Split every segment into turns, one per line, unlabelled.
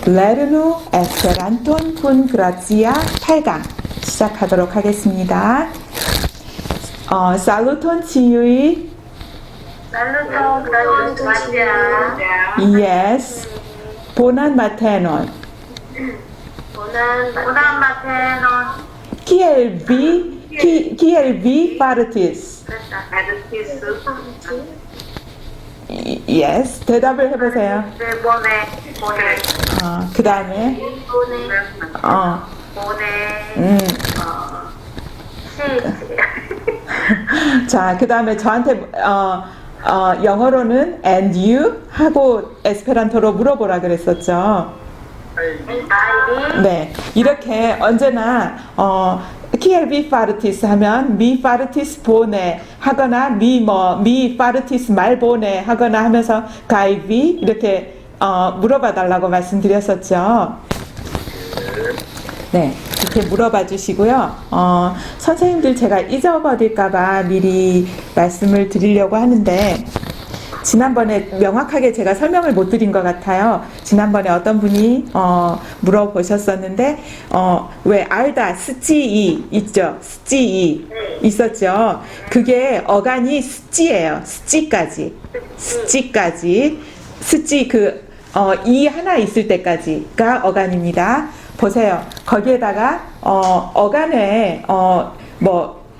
Lernu Esperanton kun Grazia 8강 시작하도록 하겠습니다. Saluton ĉiuj.
Saluton, gracia.
Yes. Bonan matenon.
Bonan matenon.
Kiel vi fartis? Yes. 대답을 해보세요.
Bone.
그 다음에 자, 그 다음에 저한테 영어로는 and you 하고 에스페란토로 물어보라 그랬었죠. 네, 이렇게 언제나 키엘 비 파르티스 하면 미 파르티스 보네 하거나 미 파르티스 말 보네 하거나 하면서 가이비 이렇게 물어봐 달라고 말씀드렸었죠. 네, 이렇게 물어봐 주시고요. 선생님들 제가 잊어버릴까봐 미리 말씀을 드리려고 하는데, 지난번에 명확하게 제가 설명을 못 드린 것 같아요. 지난번에 어떤 분이 물어보셨었는데, 왜 알다, 스찌이 있죠? 스찌이 있었죠? 그게 어간이 스찌예요. 스찌까지. 스찌 이 하나 있을 때까지가 어간입니다. 보세요. 거기에다가 어간에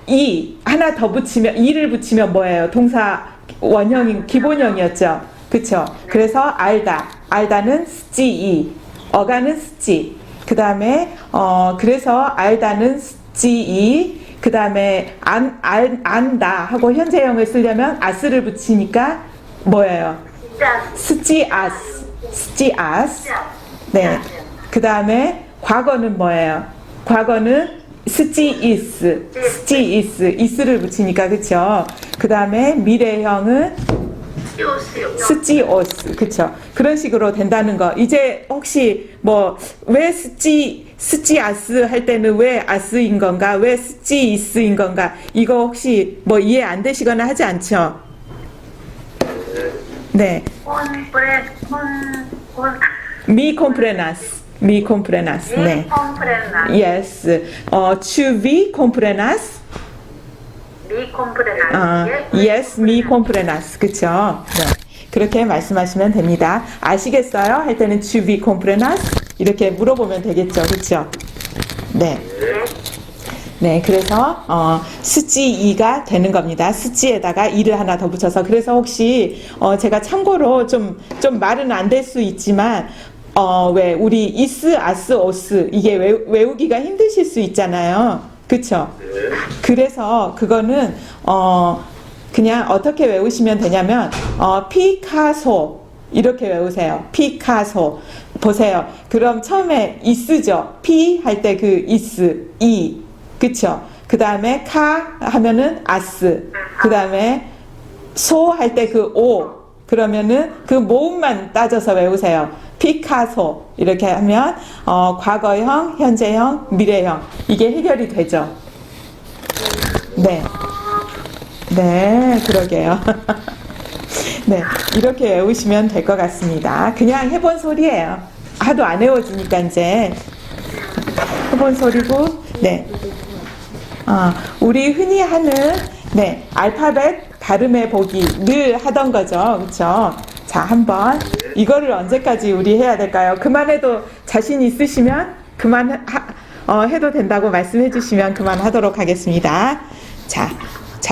이 하나 더 붙이면 이를 붙이면 뭐예요? 동사 원형인 기본형이었죠. 그쵸? 그래서 알다는 스찌이, 어간은 스찌. 그 다음에 그래서 알다는 스찌이. 그 다음에 안다 하고 현재형을 쓰려면 아스를 붙이니까 뭐예요? 스찌아스. 네. 그 다음에 과거는 뭐예요? 과거는 스찌이스. 이스를 붙이니까, 그쵸? 그 다음에 미래형은 스찌오스. 그쵸? 그런 식으로 된다는 거. 이제 혹시 왜 스찌아스 할 때는 왜 아스인 건가? 왜 스찌이스인 건가? 이거 혹시 이해 안 되시거나 하지 않죠? 네. Mi comprenas. 네. Yes. Tu vi comprenas? Yes, mi comprenas. 그쵸? 네. 그렇게 말씀하시면 됩니다. 아시겠어요? 할 때는 tu vi comprenas? 이렇게 물어보면 되겠죠. 그쵸? 네. 네, 그래서 스찌이가 되는 겁니다. 스찌에다가 이를 하나 더 붙여서. 그래서 혹시 제가 참고로 좀 말은 안 될 수 있지만 왜 우리 이스, 아스, 오스 이게 외우기가 힘드실 수 있잖아요. 그쵸? 그래서 그거는 그냥 어떻게 외우시면 되냐면 피카소 이렇게 외우세요. 피카소. 보세요. 그럼 처음에 이스죠. 피 할 때 그 이스, 이. 그쵸? 그 다음에 카 하면은 아스. 그 다음에 소 할 때 그 오. 그러면은 그 모음만 따져서 외우세요. 피카소. 이렇게 하면 과거형, 현재형, 미래형. 이게 해결이 되죠. 네. 네, 그러게요. 네, 이렇게 외우시면 될 것 같습니다. 그냥 해본 소리예요. 하도 안 외워지니까 이제 해본 소리고, 네. 우리 흔히 하는 알파벳 발음해 보기를 하던 거죠. 그렇죠? 자, 한번 이거를 언제까지 우리 해야 될까요? 그만해도 자신 있으시면 해도 된다고 말씀해 주시면 그만하도록 하겠습니다. 자,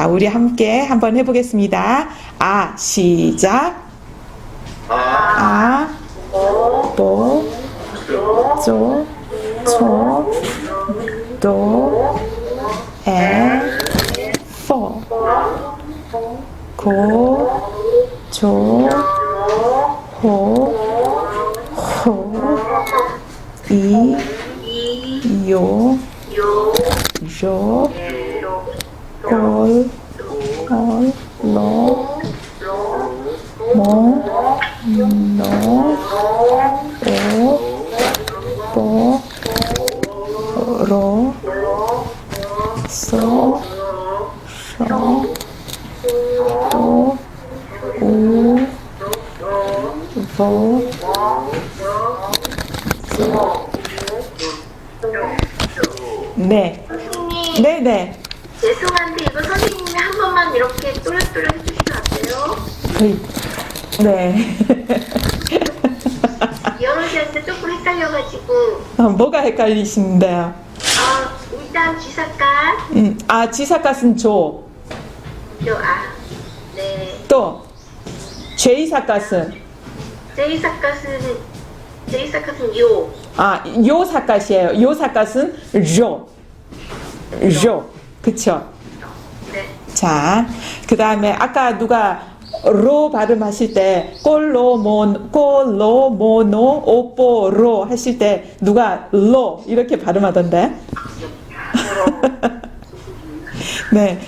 우리 함께 한번 해보겠습니다. 시작. 보, 조, 초, 도, 포, 고, 조, 호, 이, 요, 조, 골, 로, 모, 노, 오, 보, 로, 소, 쇼, 도, 우, 보, 네.
선생님,
네네.
죄송한데 이거 선생님이 한 번만 이렇게 또렷또렷 해주시면 안 돼요?
거의, 네.
여러 씨한테 조금 헷갈려가지고
뭐가 헷갈리신데요?
일단 쥐삭갓
지사갓은 조.
네.
또, 제이사갓은,
제이삭갓은 요.
요사갓이에요. 요사갓은 조. 조. 그쵸?
네.
자, 그 다음에 아까 누가 로 발음하실 때 꼴로모노 오뽀로 하실 때 누가 로 이렇게 발음하던데? 네,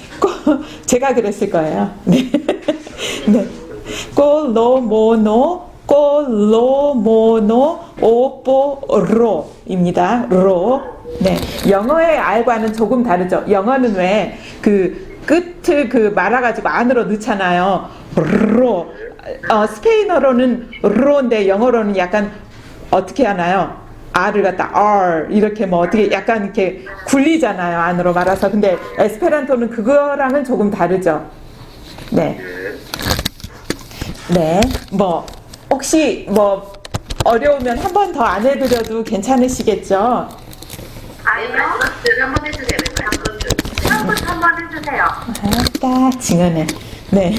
제가 그랬을 거예요. 네, 네, 꼴로모노 오뽀로입니다. 로. 네, 영어의 R과는 조금 다르죠. 영어는 왜 그 끝을 그 말아가지고 안으로 넣잖아요. 로. 스페인어로는 로인데 영어로는 약간 어떻게 하나요? R을 갖다 R 이렇게 뭐 어떻게 약간 이렇게 굴리잖아요. 안으로 말아서. 근데 에스페란토는 그거랑은 조금 다르죠. 네. 네. 뭐 혹시 뭐 어려우면 한 번 더 안 해드려도 괜찮으시겠죠?
아니요. 한번 해주세요. 한번 해주세요.
딱 징하네. 네.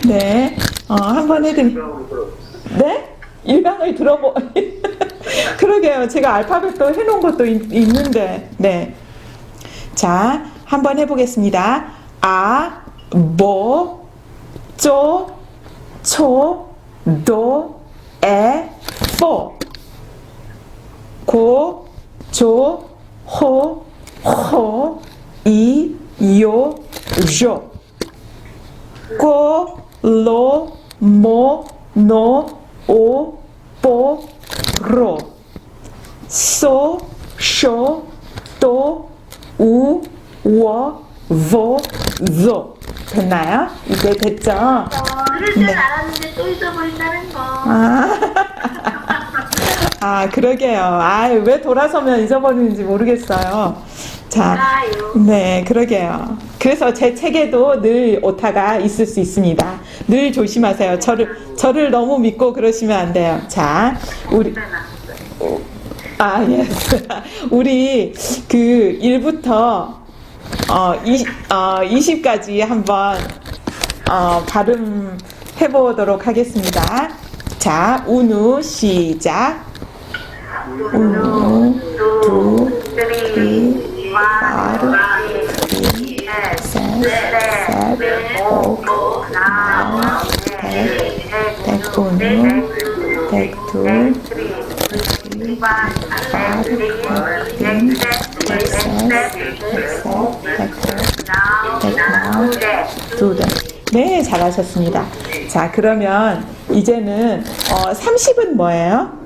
네. 한 번 해드리. 네? 일강을 들어보. 그러게요. 제가 알파벳도 해놓은 것도 있는데. 네. 자, 한번 해보겠습니다. 보, 쪼, 초, 도, 포. 고, 조, 호, 이, 요, 조. 꼬, 로, 모, 노, 오, 뽀, 로. 소, 쇼, 도, 우, 워, 보, 조. 됐나요? 이제 됐죠?
그럴 줄 알았는데 또 잊어버린다는 거.
그러게요. 왜 돌아서면 잊어버리는지 모르겠어요. 자, 네, 그러게요. 그래서 제 책에도 늘 오타가 있을 수 있습니다. 늘 조심하세요. 저를 너무 믿고 그러시면 안 돼요. 자, 우리, 예. 우리 그 1부터 20까지 한번 발음 해보도록 하겠습니다. 자, 우누 시작. 우누, 두, 리, 마루, 리, 셋, 오, 나, 백우누, 백둘, 네, 잘하셨습니다. 자, 그러면 이제는 30은 뭐예요?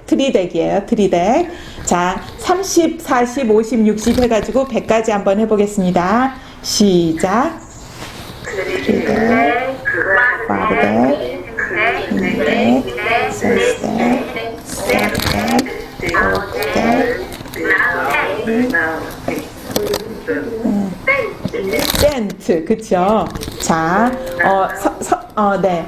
트리덱이에요. 트리덱. 자, 30, 40, 50, 60 해가지고 100까지 한번 해보겠습니다. 시작. 트리덱, 파르덱, 네, 세스덱, 세덱, 오덱, 센트, 그쵸? 자, 네.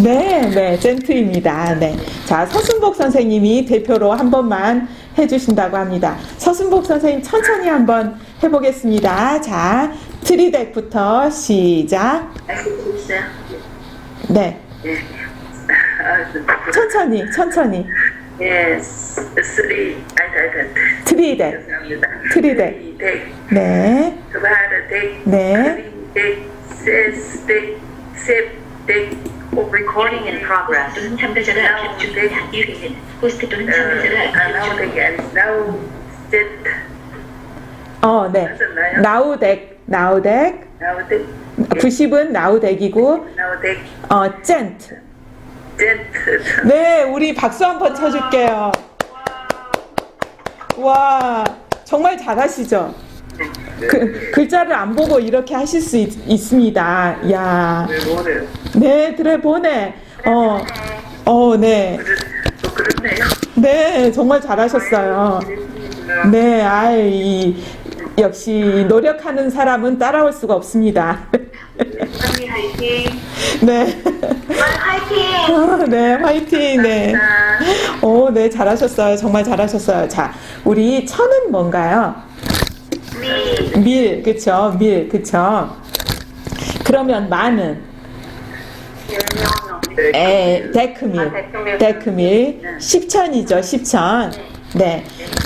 네, 센트입니다. 네. 자, 서순복 선생님이 대표로 한 번만 해주신다고 합니다. 서순복 선생님 천천히 한번 해보겠습니다. 자, 트리덱부터 시작. 네. 천천히.
Yes,
트리덱. 네. 네.
Recording in progress.
또는 참가자가 압축 중이다. 1위는 호스트 또는 참가자가 압축 중이다.
네. 나우덱. 90은 나우덱이고, 젠트. 네, 우리 박수 한번 쳐줄게요. 와, 정말 잘하시죠? 글자를 안 보고 이렇게 하실 수 있습니다. 야, 네, 드레보네. 네.
또 그렇네요.
네, 정말 잘하셨어요. 네, 역시 노력하는 사람은 따라올 수가 없습니다.
언니 화이팅.
네.
화이팅!
네, 화이팅. 네. 네, 잘하셨어요. 정말 잘하셨어요. 자, 우리 천은 뭔가요? 밀, 그쵸? 밀, 그쵸? 그러면 만은? 데크밀. 데크밀. 10천이죠, 10천. 네.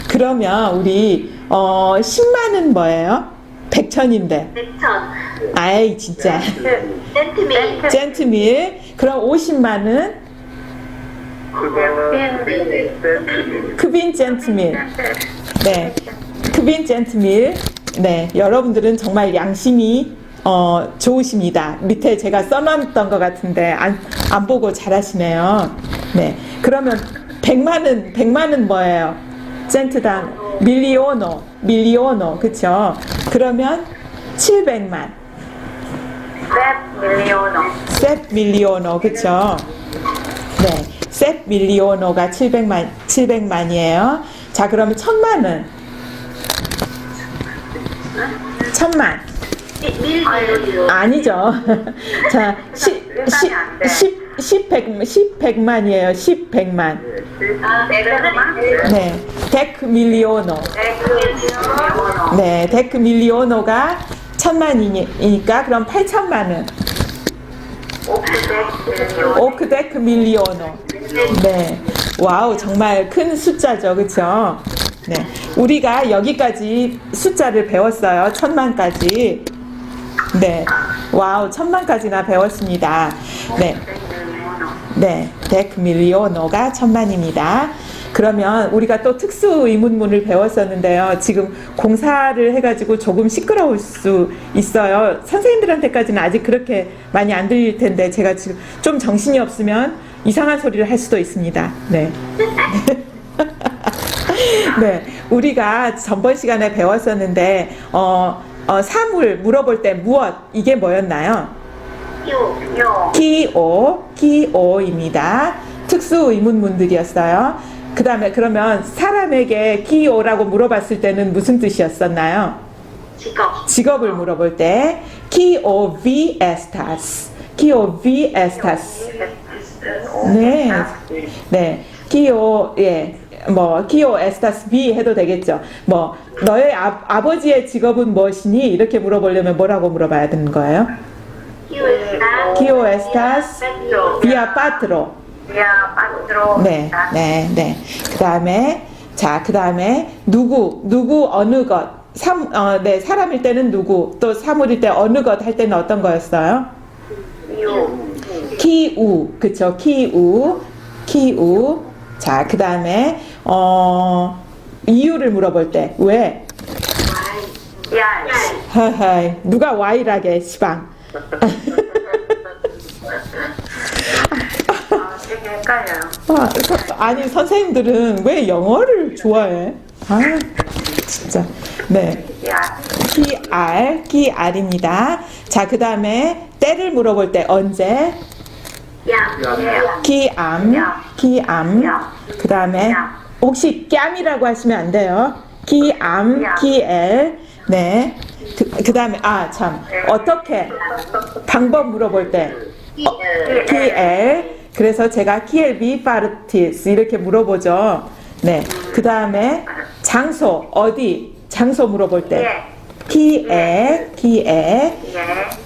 그러면 우리, 10만은 뭐예요? 100천인데.
100천.
아이, 진짜.
센티밀.
젠트밀. 그럼 50만은? 크빈 젠트밀. 네. 크빈 젠트밀. 네. 여러분들은 정말 양심이 좋으십니다. 밑에 제가 써놨던 것 같은데 안 보고 잘하시네요. 네. 그러면 100만은 뭐예요? 센트당 밀리오노. 그쵸? 그러면 700만. 셋 밀리오노. 그쵸? 네. 셋 밀리오노가 700만이에요. 자, 그러면 1000만은? 1000만. 아니죠. 자, 10백만이에요. 10백만. 네. 데크 밀리오노. 네. 데크 밀리오노가 1000만이니까 그럼 8천만은? 오크데크 밀리오노. 네. 와우, 정말 큰 숫자죠. 그쵸? 네. 우리가 여기까지 숫자를 배웠어요. 1000만까지. 네. 와우, 1000만까지나 배웠습니다. 네. 네. 데크 밀리오노가 1000만입니다. 그러면 우리가 또 특수 의문문을 배웠었는데요. 지금 공사를 해가지고 조금 시끄러울 수 있어요. 선생님들한테까지는 아직 그렇게 많이 안 들릴 텐데 제가 지금 좀 정신이 없으면 이상한 소리를 할 수도 있습니다. 네. 네. 우리가 전번 시간에 배웠었는데 사물 물어볼 때 무엇 이게 뭐였나요? 기오입니다. 특수 의문문들이었어요. 그 다음에 그러면 사람에게 기오라고 물어봤을 때는 무슨 뜻이었었나요? 직업을 물어볼 때 기오 비 에스타스. 네. 네. 기오 에스타스 비 해도 되겠죠. 너의 아버지의 직업은 무엇이니? 이렇게 물어보려면 뭐라고 물어봐야 되는 거예요? 기오 에스타스 비아 파트로. 네. 그 다음에 누구 어느 것. 사람일 때는 누구, 또 사물일 때 어느 것 할 때는 어떤 거였어요? 키우. 그쵸? 키우. 자, 그 다음에 이유를 물어볼 때 왜? 누가 Y라게 시방.
되게 헷갈려요.
아니, 선생님들은 왜 영어를 좋아해? 진짜. 네. 기알입니다. 자, 그 다음에 때를 물어볼 때 언제? 기암. 그 다음에 혹시 깸이라고 하시면 안 돼요. 기암, 기엘. 네. 그 다음에 어떻게? 방법 물어볼 때 기엘. 그래서 제가 키엘비 파르티스 이렇게 물어보죠. 네. 그 다음에 장소 어디? 장소 물어볼 때 기에.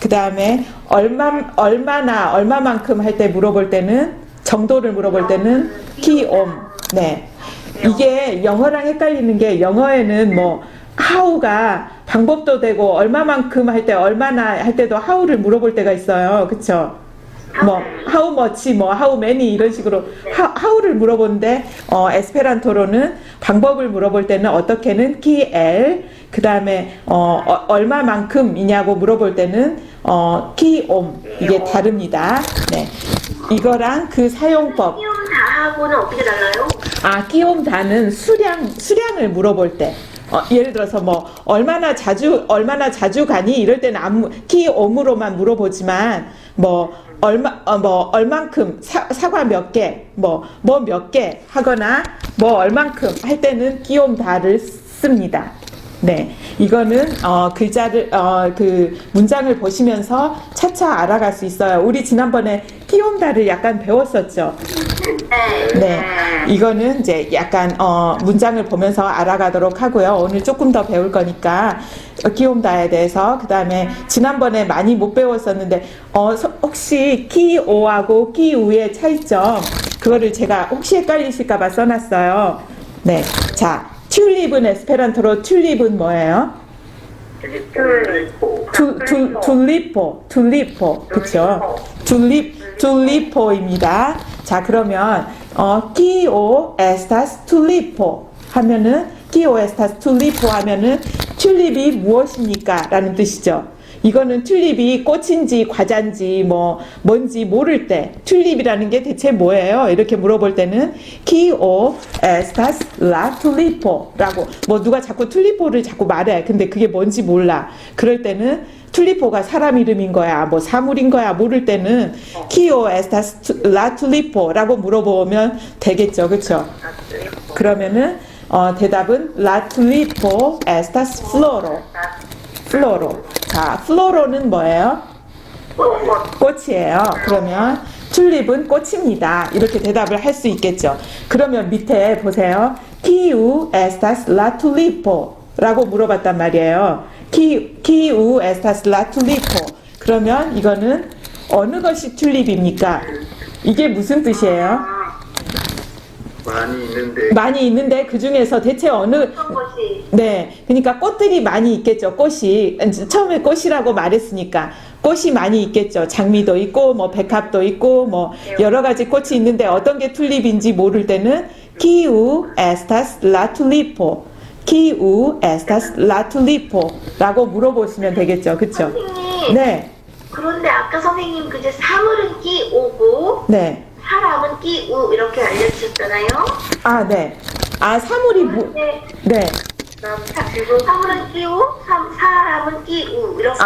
그 다음에 얼마만큼 할 때 물어볼 때는 정도를 물어볼 때는 기옴. 네. 이게 영어랑 헷갈리는 게 영어에는 how가 방법도 되고 얼마만큼 할 때 얼마나 할 때도 how를 물어볼 때가 있어요. 그쵸? how much, how many 이런 식으로 how를 물어보는데 에스페란토로는 방법을 물어볼 때는 어떻게는 kiel, 그 다음에 얼마만큼이냐고 물어볼 때는 kiom. 이게 다릅니다. 네. 이거랑 그 사용법.
키움 다하고는 어떻게 달라요?
kiom 다는 수량을 물어볼 때. 예를 들어서 얼마나 자주 가니 이럴 때는 kiom으로만 물어보지만 얼만큼 사과 몇 개, 뭐 몇 개 하거나 뭐 얼만큼 할 때는 끼옴다를 씁니다. 네, 이거는 글자를 그 문장을 보시면서 차차 알아갈 수 있어요. 우리 지난번에 끼옴다를 약간 배웠었죠. 네, 이거는 이제 약간 문장을 보면서 알아가도록 하고요. 오늘 조금 더 배울 거니까 끼옴다에 대해서. 그 다음에 지난번에 많이 못 배웠었는데 혹시 끼오하고 끼우의 차이점, 그거를 제가 혹시 헷갈리실까봐 써놨어요. 네, 자, 튤립은 에스페란토로 튤립은 뭐예요? 툴리포, 그쵸? 툴리포입니다. 자, 그러면 끼오 에스타스 툴리포 하면은, 끼오 에스타스 툴리포 하면은 튤립이 무엇입니까? 라는 뜻이죠. 이거는 튤립이 꽃인지 과자인지 뭔지 모를 때 튤립이라는 게 대체 뭐예요? 이렇게 물어볼 때는 끼오 에스타스 라 툴리포라고, 누가 자꾸 툴리포를 자꾸 말해. 근데 그게 뭔지 몰라. 그럴 때는 툴리포가 사람 이름인 거야, 사물인 거야 모를 때는 끼오 에스타스 라 툴리포라고 물어보면 되겠죠. 그쵸? 그러면은 대답은 라 툴리포 에스타스 플로로. 자, 플로로는 뭐예요? 꽃이에요. 그러면 튤립은 꽃입니다. 이렇게 대답을 할 수 있겠죠. 그러면 밑에 보세요. 끼우 에스타스 라 툴리포 라고 물어봤단 말이에요. 끼우 에스타스 라 툴리포. 그러면 이거는 어느 것이 튤립입니까? 이게 무슨 뜻이에요? 많이 있는데 그 중에서 대체 어느
것이
네, 그러니까 꽃들이 많이 있겠죠. 꽃이 처음에 꽃이라고 말했으니까 꽃이 많이 있겠죠. 장미도 있고 백합도 있고 여러 가지 꽃이 있는데 어떤 게 튤립인지 모를 때는 끼우 에스타스 라 툴리포, 끼우 에스타스 라 툴리포라고 물어보시면 되겠죠. 그렇죠?
선생님.
네,
그런데 아까 선생님 그제 사물은 끼오고
네.
사람은 끼우 이렇게 알려주셨잖아요.
아, 네. 아, 사물이 네.
그리고 사물은 끼우, 사람은 끼우 이렇게.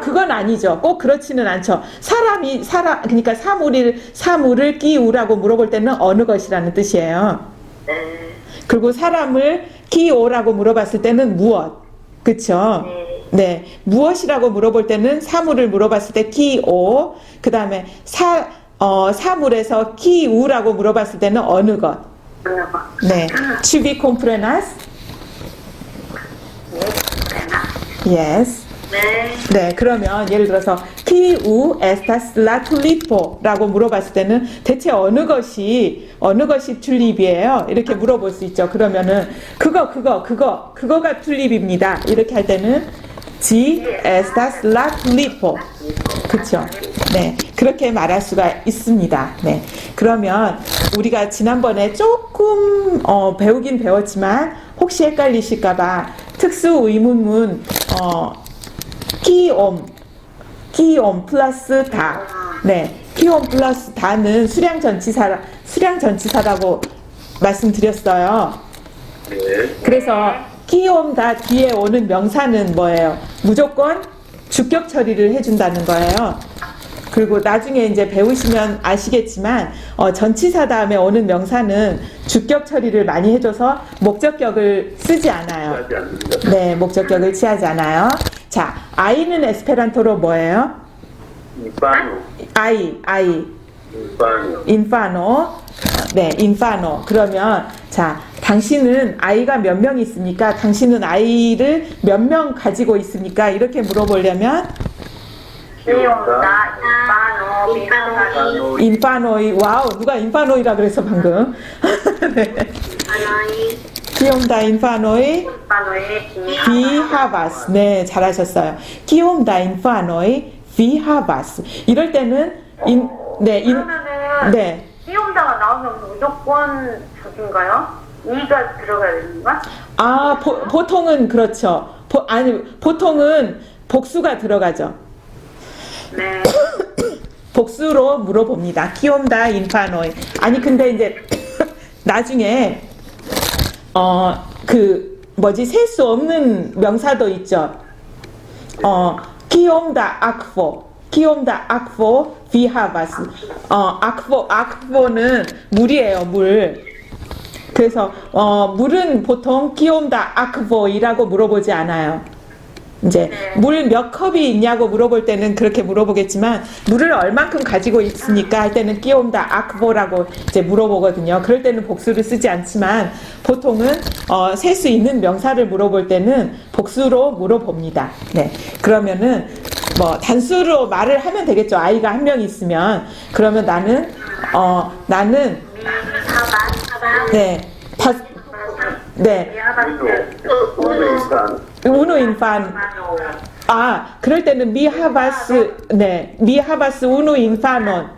그건 아니죠. 꼭 그렇지는 않죠. 그러니까 사물을 끼우라고 물어볼 때는 어느 것이라는 뜻이에요.
네.
그리고 사람을 끼오라고 물어봤을 때는 무엇. 그쵸? 네. 무엇이라고 물어볼 때는 사물을 물어봤을 때 끼오. 그 다음에 사물에서 끼우라고 물어봤을 때는 어느 것. 네. Tu comprenez? Yes. 네, 그러면 예를 들어서 끼우 에스타스 라 툴리포라고 물어봤을 때는 대체 어느 것이 튤립이에요? 이렇게 물어볼 수 있죠. 그러면은 그거가 튤립입니다. 이렇게 할 때는 G estas la tulipo. 그쵸? 네, 그렇게 말할 수가 있습니다. 네, 그러면 우리가 지난번에 조금 배우긴 배웠지만 혹시 헷갈리실까봐 특수 의문문 끼옴 플러스 다. 네, 끼옴 플러스 다는 수량 전치사라고 말씀드렸어요. 그래서 끼옴 다 뒤에 오는 명사는 뭐예요? 무조건 주격 처리를 해준다는 거예요. 그리고 나중에 이제 배우시면 아시겠지만 전치사 다음에 오는 명사는 주격 처리를 많이 해줘서 목적격을 쓰지 않아요. 네, 목적격을 취하지 않아요. 자, 아이는 에스페란토로 뭐예요? 아이. 인파노. 네, 인파노. 그러면 자, 당신은 아이가 몇 명 있습니까? 당신은 아이를 몇 명 가지고 있습니까? 이렇게 물어보려면 인파노이. 와우, 누가 인파노이라 그랬어 방금. 네. 끼옴다 인파노이 비하바스. 네, 잘하셨어요. 끼옴다 인파노이 비하바스. 이럴 때는 네.
끼움다가 나오면 무조건 저긴가요? 이가 들어가야 되는 건가?
보통은 그렇죠. 보통은 복수가 들어가죠.
네.
복수로 물어봅니다. 끼옴다 인파노이. 아니 근데 이제 나중에 셀 수 없는 명사도 있죠. 끼옴다 악포 비하바스. 아크보는 물이에요, 물. 그래서 물은 보통 키움다 아크보이라고 물어보지 않아요. 이제 물 몇 컵이 있냐고 물어볼 때는 그렇게 물어보겠지만 물을 얼만큼 가지고 있습니까 할 때는 끼온다 아크보라고 이제 물어보거든요. 그럴 때는 복수를 쓰지 않지만 보통은 셀 수 있는 명사를 물어볼 때는 복수로 물어봅니다. 네, 그러면은 뭐 단수로 말을 하면 되겠죠. 아이가 한 명 있으면 그러면 나는 네, 네. 우노 인판. 그럴 때는 미하바스 우노 인파논.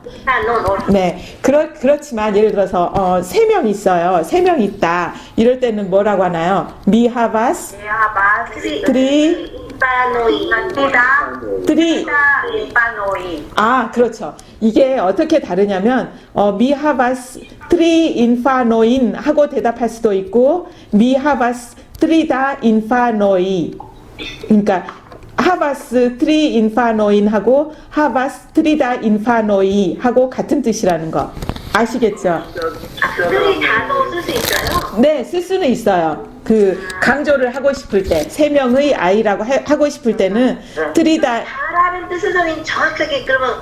네. 그렇지만 예를 들어서 세 명 있어요. 세 명 있다. 이럴 때는 뭐라고 하나요? 미하바스 트리 그렇죠. 이게 어떻게 다르냐면 미하바스 트리 인파노인 하고 대답할 수도 있고 미하바스 트리다 인파노이. 그러니까 하바스 트리 인파노인 하고 하바스 트리다 인파노이 하고 같은 뜻이라는 거 아시겠죠?
트리 단어 쓸 수 있어요?
네, 쓸 수는 있어요. 그 강조를 하고 싶을 때 세 명의 아이라고 하고 싶을 때는 트리다.
잘하는 뜻은 정확하게 그러면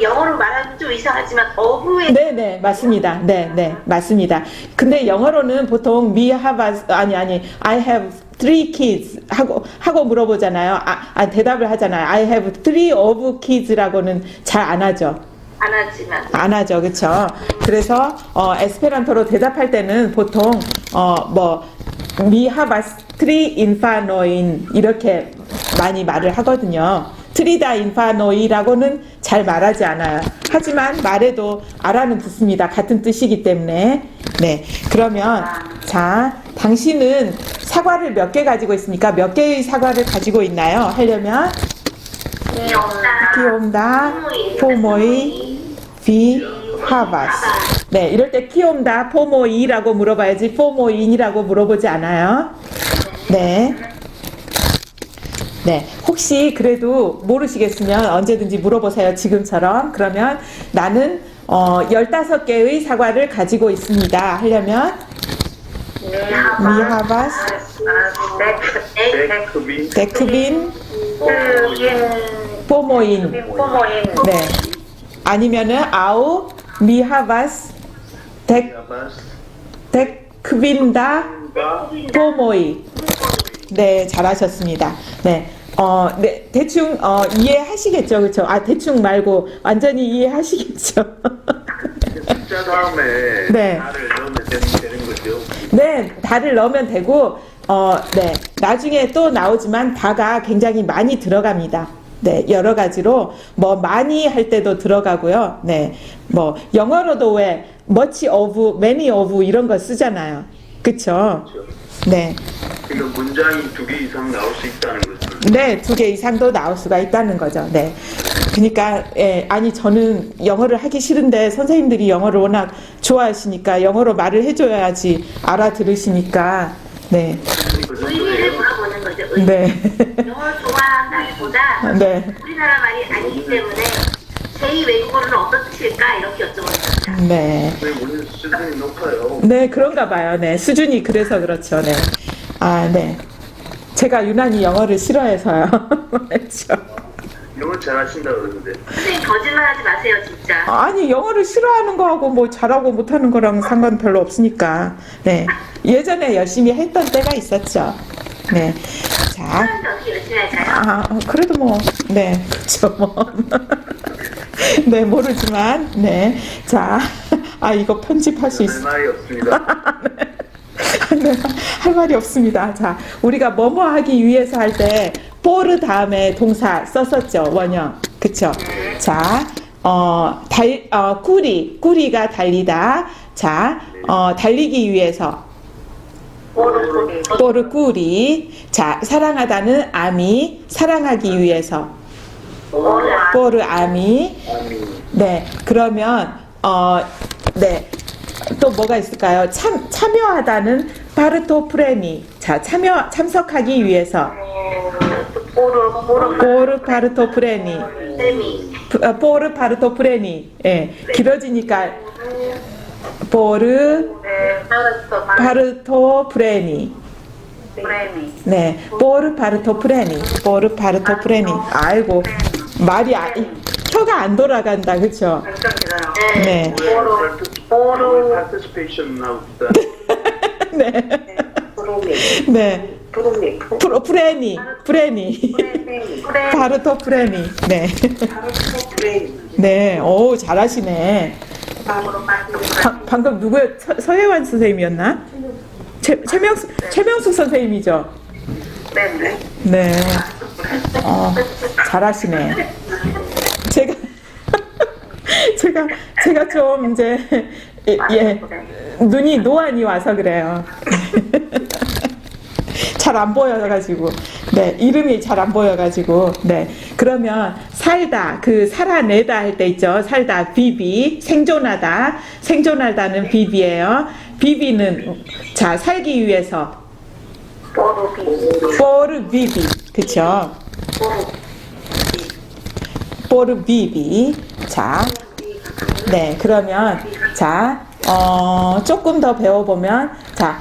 영어로 말하면 좀 이상하지만 어부의
네네 맞습니다. 네 맞습니다. 근데 영어로는 보통 me have 아니 I have 3 kids 하고 물어보잖아요. 대답을 하잖아요. I have 3 of kids라고는 잘 안 하죠. 안 하죠, 그렇죠? 그래서 에스페란토로 대답할 때는 보통 미하바스 트리 인파노인 이렇게 많이 말을 하거든요. 트리다 인파노이라고는 잘 말하지 않아요. 하지만 말해도 알아는 듣습니다. 같은 뜻이기 때문에. 네, 그러면 자, 당신은 사과를 몇 개 가지고 있습니까? 몇 개의 사과를 가지고 있나요? 하려면 키움다 포모이 비하바스. 네, 이럴 때 키움다 포모이라고 물어봐야지 포모인이라고 물어보지 않아요. 네. 네, 혹시 그래도 모르시겠으면 언제든지 물어보세요. 지금처럼. 그러면 나는 15개의 사과를 가지고 있습니다. 하려면 미하바스 데크빈 포모인. 네. 아니면은 아우 미하바스 데크빈다 포모이. 네, 잘하셨습니다. 네. 네, 대충 이해하시겠죠, 그렇죠? 대충 말고 완전히 이해하시겠죠.
숫자 다음에
네.
달을 넣으면 되는 거죠.
네, 달을 넣으면 되고, 네, 나중에 또 나오지만 다가 굉장히 많이 들어갑니다. 네, 여러 가지로 많이 할 때도 들어가고요. 네, 영어로도 왜 much of, many of 이런 거 쓰잖아요. 그렇죠? 네.
그러니까 문장이 2개 이상 나올 수 있다는 거죠.
네, 2개 이상도 나올 수가 있다는 거죠. 네. 그러니까 저는 영어를 하기 싫은데 선생님들이 영어를 워낙 좋아하시니까 영어로 말을 해줘야지 알아들으시니까. 네.
의미를 물어보는 거죠. 의미.
네.
영어를 좋아한다기보다
네.
우리나라 말이 아니기 때문에 제2 외국어로는 어떤 뜻일까 이렇게 여쭤보는 겁니다.
네.
오늘 수준이 높아요.
네, 그런가 봐요. 네. 수준이 그래서 그렇죠. 네. 네. 제가 유난히 영어를 싫어해서요. 그렇죠.
영어 잘하신다 그러는데.
선생님 거짓말하지 마세요, 진짜.
아니, 영어를 싫어하는 거하고 잘하고 못하는 거랑 상관 별로 없으니까. 네. 예전에 열심히 했던 때가 있었죠. 네. 자.
사람들 어떻게 열심히 할까요?
그래도 네, 그렇죠. 네, 모르지만, 네. 자, 이거 편집할 수 있어.
할 말이 없습니다.
네, 할 말이 없습니다. 자, 우리가 뭐뭐 하기 위해서 할 때, 포르 다음에 동사 썼었죠, 원형. 그쵸? 자, 꾸리가 달리다. 자, 달리기 위해서. 포르 꾸리. 자, 사랑하다는 아미, 사랑하기 위해서. 포르 아미. 네, 그러면, 네. 또 뭐가 있을까요? 참여하다는 바르토 프레미. 자, 참석하기 위해서. 포르 바르토 프레미. 보르 파르토 프레니. 예, 길어지니까 보르 파르토 프레니.
프레미.
네, 보르 파르토 프레니. 보르 파르토 프레니. 아이고, 혀가 안 돌아간다, 그쵸? 네.
보르
파티시페이션 나옵니다.
네. 네. 프레니. 파르토 프레니. 네. 네, 오, 잘하시네. 방금 누구야? 서혜환 선생님이었나? 최명숙 선생님이죠?
네네.
네. 잘하시네. 제가 좀 이제, 예, 눈이 노안이 와서 그래요. 잘 안 보여가지고, 네, 이름이 잘 안 보여가지고, 네. 그러면 살다, 살아내다 할 때 있죠. 살다, 비비, 생존하다는 비비예요. 비비는, 자, 살기 위해서, 포르 비비, 그쵸? 포르 비비. 자, 네, 그러면, 자, 조금 더 배워보면, 자,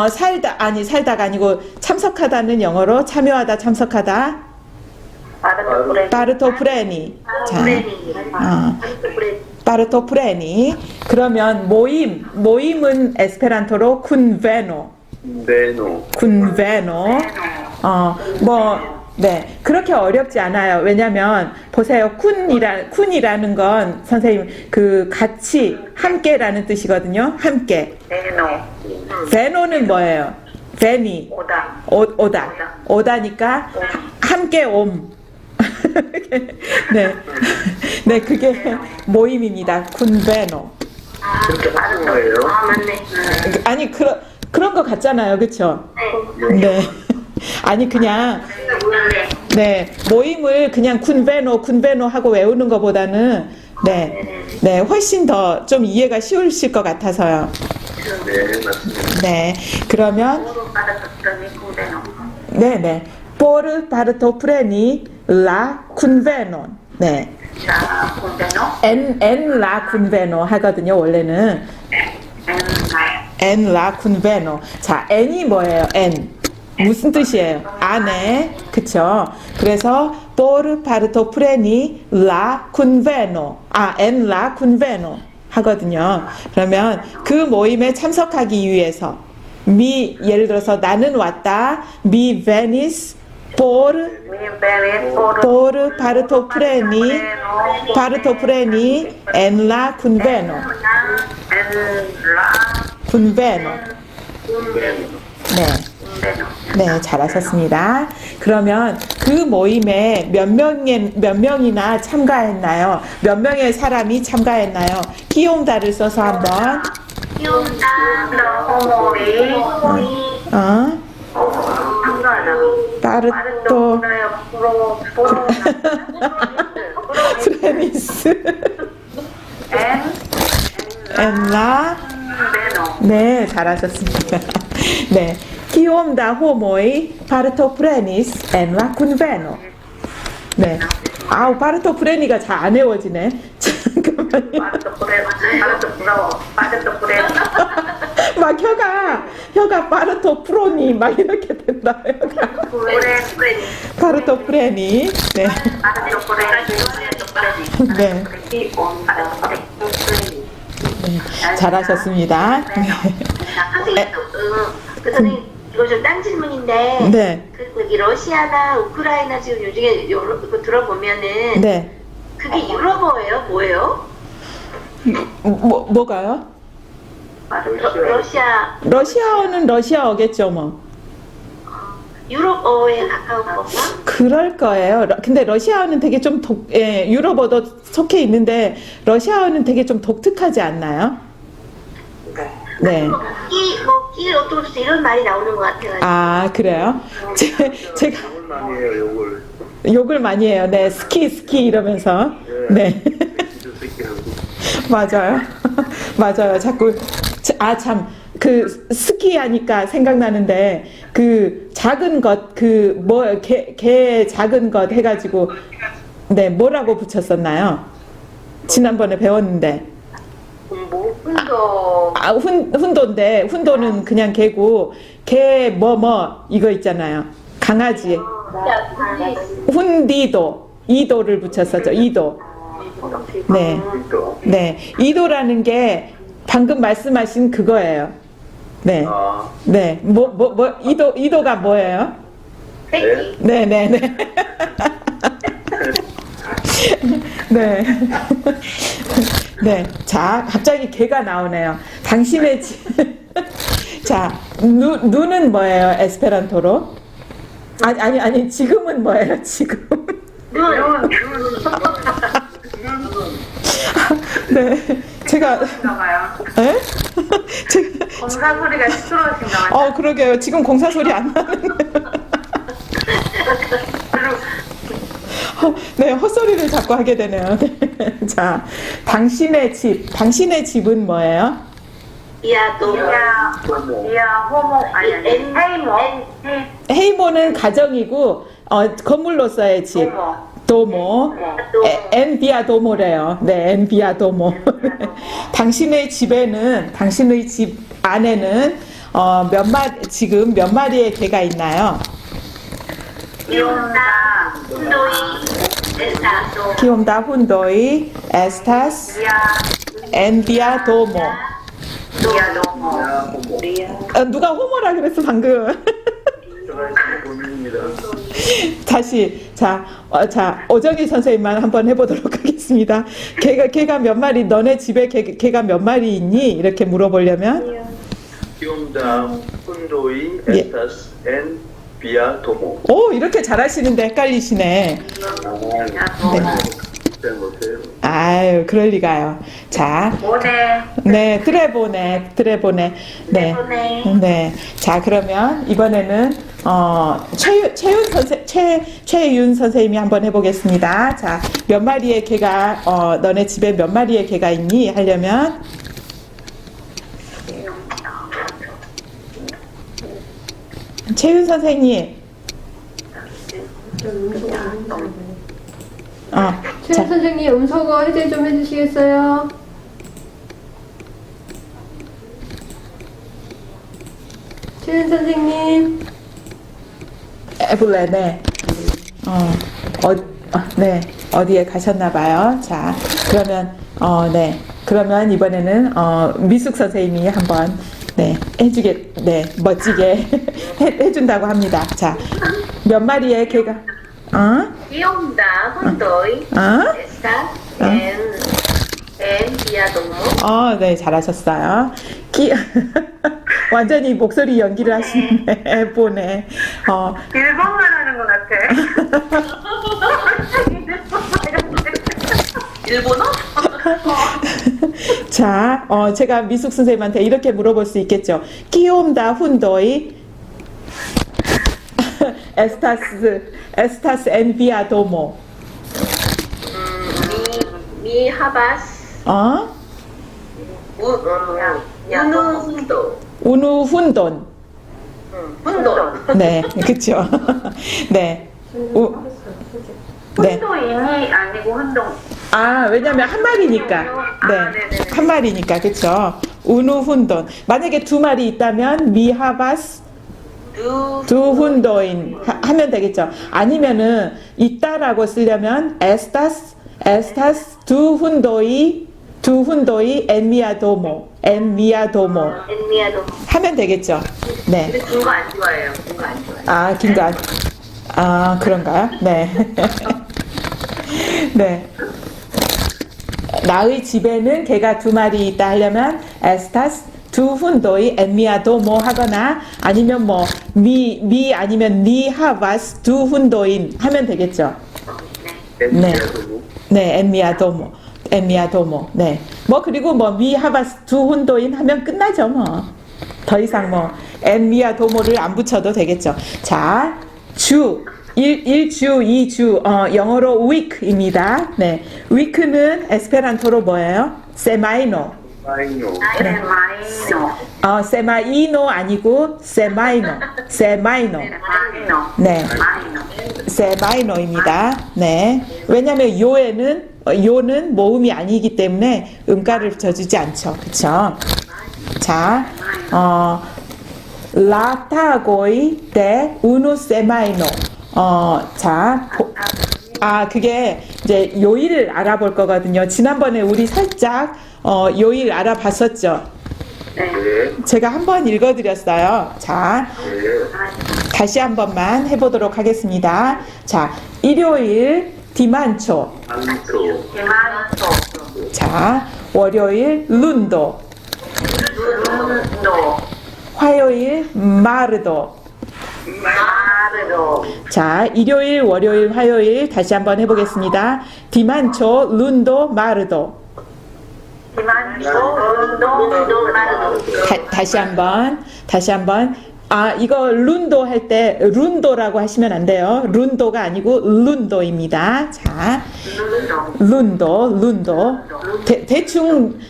살다가 아니고, 참석하다는 영어로 참여하다, 참석하다. 파르토 프레니. 자, 파르토 프레니. 그러면 모임은 에스페란토로 쿤베노. 쿤베노. 네, 그렇게 어렵지 않아요. 왜냐면, 보세요. 쿤이라는 건, 선생님, 같이, 함께라는 뜻이거든요. 함께. 베노는 뭐예요? 베니. 오다니까, 함께 네. 네, 그게 모임입니다. 쿤베노.
맞네.
아니, 그런 거 같잖아요. 그쵸? 네. 아니, 그냥, 네, 모임을 그냥 쿤베노 하고 외우는 것보다는, 네, 훨씬 더 좀 이해가 쉬우실 것 같아서요.
네, 맞습니다.
네, 그러면, 네네. 포르 파르토 프레니 라 쿤베노. 네. 엔 라 쿤베노 하거든요, 원래는. 엔 라 쿤베노. 자, 엔이 뭐예요, 엔? 무슨 뜻이에요? 안에, 그쵸? 그래서 포르 파르토 프레니 라 쿤베노. 엔 라 쿤베노 하거든요. 그러면 그 모임에 참석하기 위해서 예를 들어서 나는 왔다. 미 베니스 포르 파르토 프레니 엔 라 쿤베노. 쿤베노. 네. 네, 잘하셨습니다. 그러면 그 모임에 몇 명이나 참가했나요? 몇 명의 사람이 참가했나요? 키용다를 써서 한번. 파르토 프레니스 엔라. 네, 잘하셨습니다. 네. 키움다 호모이 파르토 프레니스 엔라 쿤베노. 네. 아우, 파르토 프레니가 잘 안 외워지네. 잠깐만요. 막 혀가 파르토 프로니 막 이렇게 된다. 파르토 프레니. 네. 네. 네. 잘하셨습니다.
선생님, 이거 좀 딴 질문인데,
네.
여기 러시아나 우크라이나 지금 요즘에 이거 들어보면은,
네.
그게 유럽어예요? 뭐예요?
뭐가요? 러시아어는 러시아어겠죠, 뭐.
유럽어에 가까운 건가?
그럴 거예요. 근데 러시아어는 되게 좀 유럽어도 속해 있는데 러시아어는 되게 좀 독특하지 않나요? 네.
끼 어떻게 이런 말이 나오는 것 같아요.
아, 그래요? 제가
욕을 많이 해요,
욕을 많이 해요. 네, 스키 이러면서. 네. 맞아요. 맞아요. 자꾸 참. 스키 하니까 생각나는데, 작은 것, 개 작은 것 해가지고, 네, 뭐라고 붙였었나요? 지난번에 배웠는데.
훈도.
아, 훈도인데, 훈도는 그냥 개고, 개, 이거 있잖아요. 강아지. 훈디도, 이도를 붙였었죠, 이도. 네. 네. 이도라는 게 방금 말씀하신 그거예요. 네. 네. 이도가 뭐예요?
새끼.
네, 네, 네. 네. 네. 자, 갑자기 개가 나오네요. 당신의 자, 눈은 뭐예요? 에스페란토로? 아니, 지금은 뭐예요? 지금? 네. 제가,
나가요.
에? 제가,
검사 소리가 시끄러우신가 봐요.
그러게요. 지금 공사 소리 안 나는데. 네, 헛소리를 자꾸 하게 되네요. 네. 자, 당신의 집은 뭐예요?
미아도.
미아 호모 아니 헤이모.
헤이모는 가정이고, 건물로서의 집. 도모. 엔비아 도모래요. 네, 엔비아 도모. 당신의 집 안에는, 지금 몇 마리의 개가 있나요?
기온다. 훈도이. 에스타도.
키움다 훈도이, 에스타스, 엔비아 도모. 누가 호모라 그랬어 방금?
고민입니다.
다시 자 오정희 선생님만 한번 해보도록 하겠습니다. 개가 몇 마리? 너네 집에 개가 몇 마리 있니? 이렇게 물어보려면
키움다 훈도이
예.
에스타스 엔 비아 도모.
오 이렇게 잘하시는데 헷갈리시네.
잘 못해요.
아유 그럴 리가요. 자, 네 드레보네. 네. 네. 자 그러면 이번에는 최윤 선생님이 한번 해보겠습니다. 자, 몇 마리의 개가 너네 집에 몇 마리의 개가 있니? 하려면 최윤 선생님.
최 선생님 음소거 해제 좀 해주시겠어요? 최 선생님.
에블레, 네. 네. 어디에 가셨나봐요. 자, 그러면, 네. 그러면 이번에는, 미숙 선생님이 한번, 네. 멋지게 해준다고 합니다. 자, 몇 마리의 개가,
기온다. 훈도이. 에스타. 엔 비아도모.
네, 잘하셨어요. 완전히 목소리 연기를 하시네, 보네.
일본말 하는 것 같아.
일본어?
자, 제가 미숙 선생님한테 이렇게 물어볼 수 있겠죠. 끼옴다 훈도이 에스타스 엔비아 도모.
미하바스. 우누훈도.
우누 훈돈.
훈돈.
네, 그쵸. 네. 네.
훈도인이 아니고 훈동.
왜냐면 한 마리니까. 네. 한 마리니까, 그쵸. 우누 훈돈. 만약에 두 마리 있다면, 미하바스 두 훈도인 하면 되겠죠. 아니면은, 있다라고 쓰려면, 에스타스 두 훈도이 엔미아도모 하면 되겠죠. 네.
근데 긴 거 안 좋아해요.
긴 거 그런가요? 네. 네. 나의 집에는 개가 두 마리 있다 하려면 에스타스 두 훈도이 엔미아도모 하거나 아니면 미 아니면 니 하바스 두 훈도인 하면 되겠죠. 네. 네, 엔미아도모. 네. 그리고 미 하바스 두 훈도인 하면 끝나죠, 더 이상 엔미아도모를 안 붙여도 되겠죠. 자, 주. 1주, 2주, 영어로 week입니다. 네. week는 에스페란토로 뭐예요? 세마이노.
마이노.
세마이노.
세마이노 아니고 세마이노. 세마이노.
마이노.
네.
마이노.
세마이노입니다. 네. 왜냐면 요는 모음이 아니기 때문에 음가를 붙여주지 않죠. 그쵸? 자, 라타고이 데 우노 세마이노. 자, 그게 이제 요일을 알아볼 거거든요. 지난번에 우리 살짝 요일 알아봤었죠.
네.
제가 한번 읽어드렸어요. 자, 다시 한 번만 해보도록 하겠습니다. 자, 일요일 디만초.
안토.
디만토.
자, 월요일 룬도.
룬도.
화요일 마르도.
마르도.
자, 일요일, 월요일, 화요일 다시 한번 해보겠습니다. 디만초, 룬도, 마르도.
디만토. 룬도. 마르도.
다시 한번. 이거 룬도 할 때 룬도라고 하시면 안 돼요. 룬도가 아니고 룬도입니다. 자, 룬도. 대충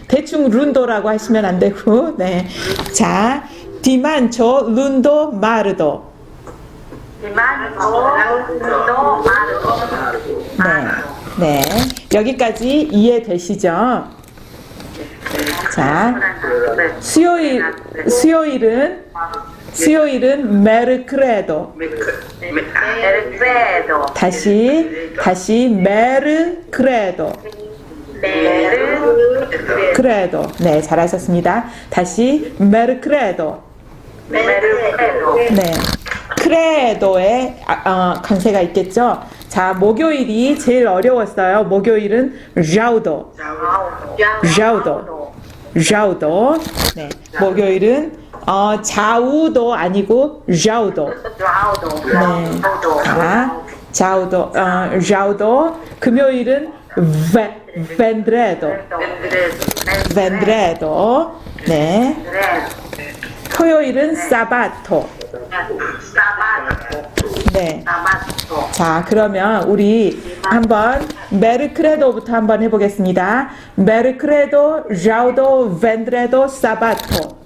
룬도라고 하시면 안 되고, 네. 자, 디만초, 룬도, 마르도.
디만토. 룬도. 마르도.
네. 여기까지 이해되시죠? 자, 수요일은 메르크레도.
메르크레도.
다시 메르크레도. 크레도. 네, 잘하셨습니다. 다시 메르크레도.
메르크레도.
네. 크레도에 강세가 있겠죠? 자, 목요일이 제일 어려웠어요. 목요일은 자우도. 네. 목요일은 자우도 아니고 자우도. 네. 자우도. 금요일은 벤드레도. 네. 토요일은 사바토. 네. 자, 그러면 우리 한번 메르크레도부터 한번 해보겠습니다. 메르크레도, 자우도, 벤드레도, 사바토.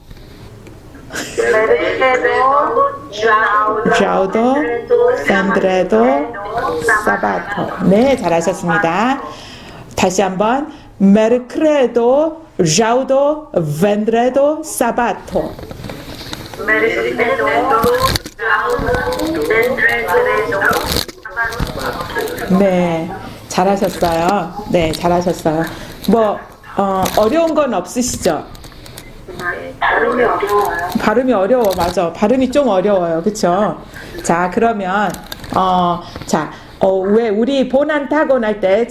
자우도, 벤드레도, 사바토. 네, 잘하셨습니다. 다시 한번 메르크레도, 자우도, 벤드레도, 사바토. 네, 잘하셨어요. 네, 잘하셨어요. 뭐 어려운 건 없으시죠? 발음이 어려워, 맞아. 발음이 좀 어려워요, 그렇죠? 자, 그러면 왜 우리 보난타곤 할 때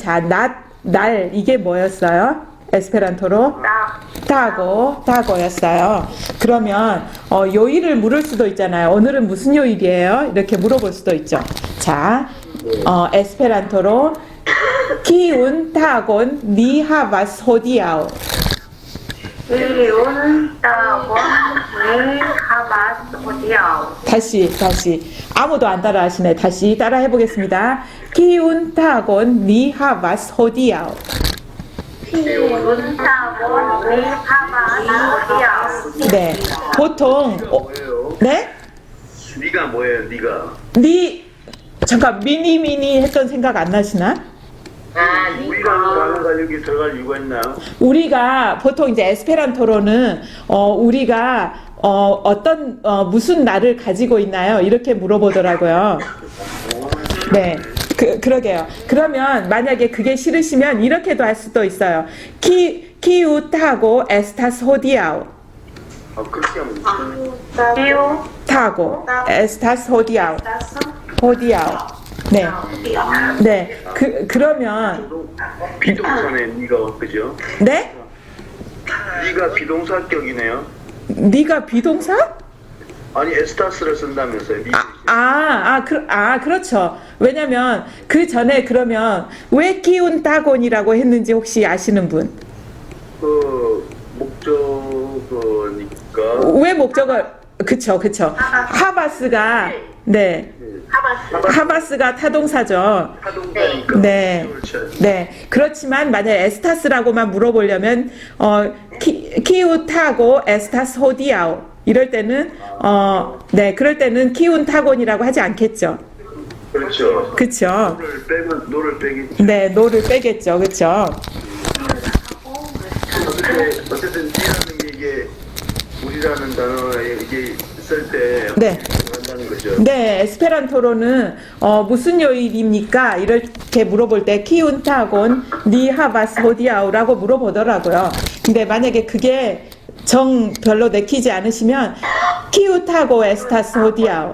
날 이게 뭐였어요? 에스페란토로 타고였어요. 그러면 요일을 물을 수도 있잖아요. 오늘은 무슨 요일이에요? 이렇게 물어볼 수도 있죠. 자, 에스페란토로 기운 타곤 니하바스 호디아오.
기운 타곤 니하바스 호디아오.
다시 아무도 안 따라 하시네. 다시 따라 해보겠습니다. 기운 타곤 니하바스 호디아오. 네, 보통 네?
네가 뭐예요? 네가.
잠깐 미니 했던 생각 안 나시나?
우리가 하는 가족이 들어갈 이유가 있나요?
우리가 보통 이제 에스페란토로는 우리가 어떤 무슨 날을 가지고 있나요? 이렇게 물어보더라고요. 네. 그러게요. 그러면 만약에 그게 싫으시면 이렇게도 할 수도 있어요. 키우 타고 에스타스 호디아오.
그렇게 하면
기운
타고 에스타스 호디아오. 네. 네. 그러면
비동사네. 네가 그죠?
네?
네가 비동사격이네요.
네가 비동사?
아니 에스타스를 쓴다면서요.
그렇죠. 왜냐면 그 전에 그러면 왜 기운 타곤이라고 했는지 혹시 아시는 분?
목적어니까.
왜 목적을 그쵸. 하바스가 네. 하바스가 타동사죠.
타동사니까.
네. 그렇지만 만약 에스타스라고만 물어보려면 키우타고 에스타스 호디아오. 이럴 때는 네, 그럴 때는 키운타곤이라고 하지 않겠죠.
그렇죠.
그쵸?
노를 빼면 노를 빼겠죠.
네, 노를 빼겠죠. 그쵸?
어쨌든 D라는 게 이게 우리라는 단어에 이게 쓸 때
네.
한다는 거죠.
네, 에스페란토로는 무슨 요일입니까? 이렇게 물어볼 때 키운타곤 니하바스 호디아오라고 물어보더라고요. 근데 만약에 그게 정 별로 내키지 않으시면 키우타고 에스타스 호디아오.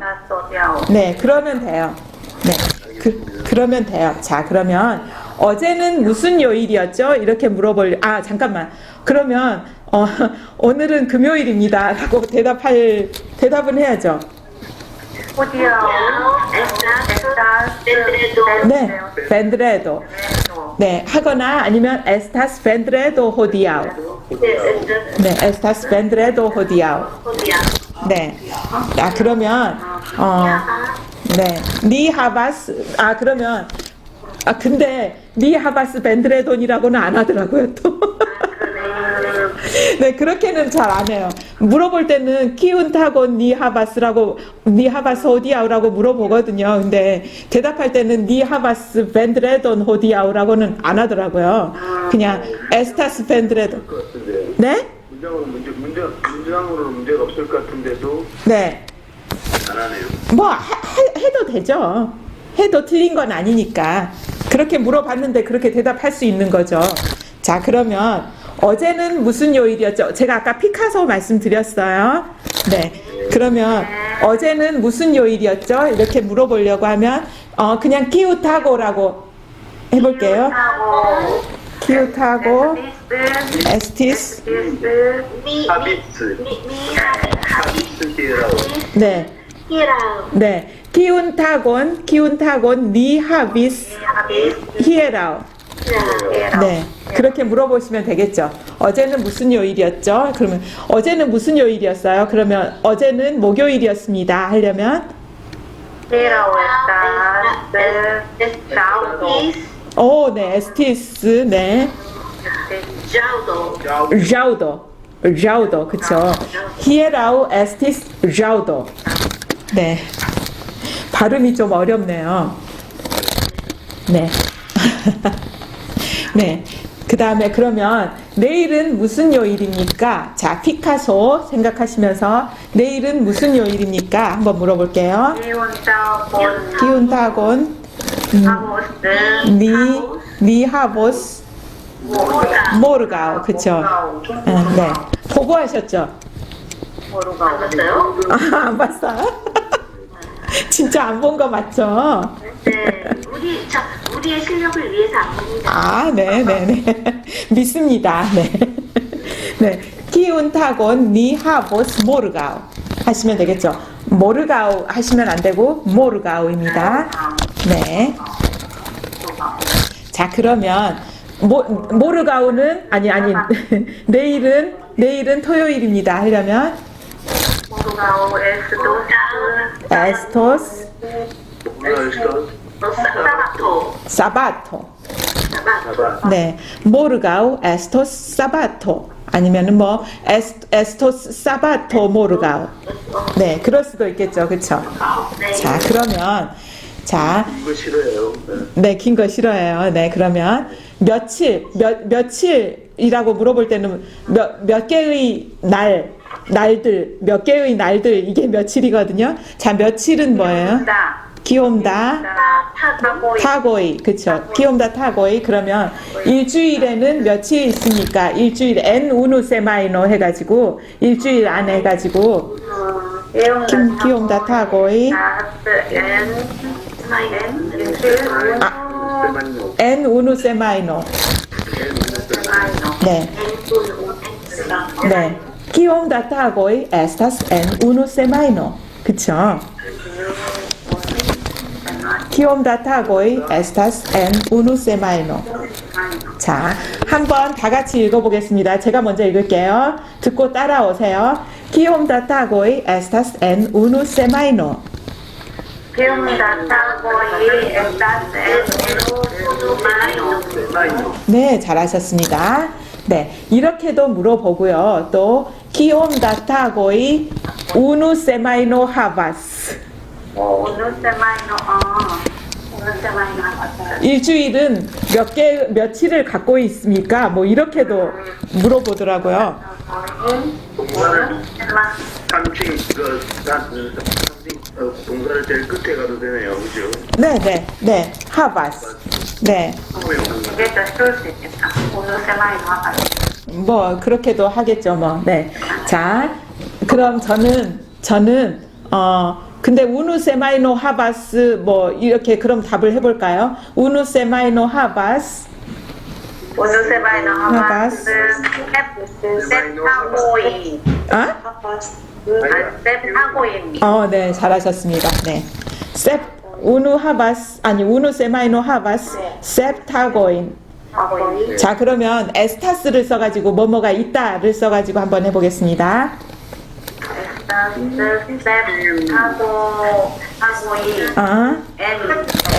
네, 그러면 돼요. 네, 그러면 돼요. 자, 그러면 어제는 무슨 요일이었죠? 이렇게 잠깐만. 그러면 오늘은 금요일입니다. 라고 대답은 해야죠. 네, 벤드레도. 네, 하거나 아니면 에스타스 벤드레도 호디아오. 네, 에스타스 벤드레도 호디아오. 네. 그러면 네, 니하바스. 그러면 근데 니하바스 벤드레돈이라고는 안 하더라고요, 또. 네, 그렇게는 잘 안 해요. 물어볼 때는 키운타곤 니하바스 호디아우라고 물어보거든요. 근데 대답할 때는 니하바스 벤드레돈 호디아우라고는 안 하더라고요. 그냥 에스타스 벤드레돈. 네?
문장으로는 문제가 없을 것 같은데도
네.
안 하네요.
뭐 해도 되죠. 해도 틀린 건 아니니까. 그렇게 물어봤는데 그렇게 대답할 수 있는 거죠. 자, 그러면 어제는 무슨 요일이었죠? 제가 아까 피카소 말씀드렸어요. 네. 그러면 어제는 무슨 요일이었죠? 이렇게 물어보려고 하면 그냥 키우타고라고 해볼게요. 키우타고 에스티스.
하비스 디라고.
네. 네. 키운타곤 니하비스 히에라오. 네. 그렇게 물어보시면 되겠죠. 어제는 무슨 요일이었죠? 그러면 어제는 무슨 요일이었어요? 그러면 어제는 목요일이었습니다. 하려면 네. 에스티스. 네. 자우도. 그쵸. 히에라오 에스티스 자우도. 네. 발음이 좀 어렵네요. 네. 네. 그 다음에 그러면 내일은 무슨 요일입니까? 자, 피카소 생각하시면서 내일은 무슨 요일입니까? 한번 물어볼게요. 키운타곤 니하보스 모르가오. 그쵸? 네. 보고하셨죠? 안 봤어요? 진짜 안 본 거 맞죠?
네, 우리의 실력을 위해서 안 봅니다.
네네네. 믿습니다. 네. 네. 키운타곤 니하보스 모르가오 하시면 되겠죠. 모르가오 하시면 안 되고 모르가오입니다. 네. 자, 그러면 모르가오는 아니 내일은 토요일입니다. 하려면 에스토스 사바토. 네, 모르가오 에스토스 사바토. 아니면은 뭐 에스토스 사바토 모르가오. 네, 그럴 수도 있겠죠, 그렇죠? 자, 그러면
이거 싫어요.
네, 긴 거 싫어해요. 네, 그러면 며칠이라고 물어볼 때는 몇 개의 몇 개의 날들 이게 며칠이거든요. 자, 며칠은 뭐예요? 기옴다 타고이. 그쵸? 기옴다 타고이. 그러면 일주일에는 며칠 있습니까? 일주일 N 우누 세마이노 해가지고 일주일 안에 해가지고 기옴다 타고이 N 우누 세마이노. 네. 네. 기옴다 타고이 에스타스 N 우누 세마이노. 그쵸? 키옴다 타고이 에스타스 엔 우누 세마이노. 자, 한번 다 같이 읽어보겠습니다. 제가 먼저 읽을게요. 듣고 따라오세요. 키옴다 타고이 에스타스 엔 우누 세마이노. 네, 잘하셨습니다. 네, 이렇게도 물어보고요. 또 키옴다타고이 우누 세마이노 하바스.
오늘 세마이노, 오늘 세마이노 맞아요.
일주일은 며칠을 갖고 있습니까? 뭐 이렇게도 물어보더라고요.
동사를 삼층 동사를 제일 끝에 가도 되네요, 그죠?
네, 하바스. 네,
이게 더 쉬울 수 있겠다. 오늘 세마이노 맞아요.
뭐 그렇게도 하겠죠, 뭐. 네, 자, 그럼 저는 근데 우누 세마이노 하바스 뭐 이렇게 그럼 답을 해볼까요? 우누 세마이노 하바스.
오늘 세마이노 하바스, 셉하고이.
아?
셉하고이.
네, 잘하셨습니다. 네. 우누 하바스, 아니, 우누 세마이노 하바스, 셉타고인. 자, 그러면 에스타스를 써가지고, 뭐뭐가 있다를 써가지고 한번 해보겠습니다.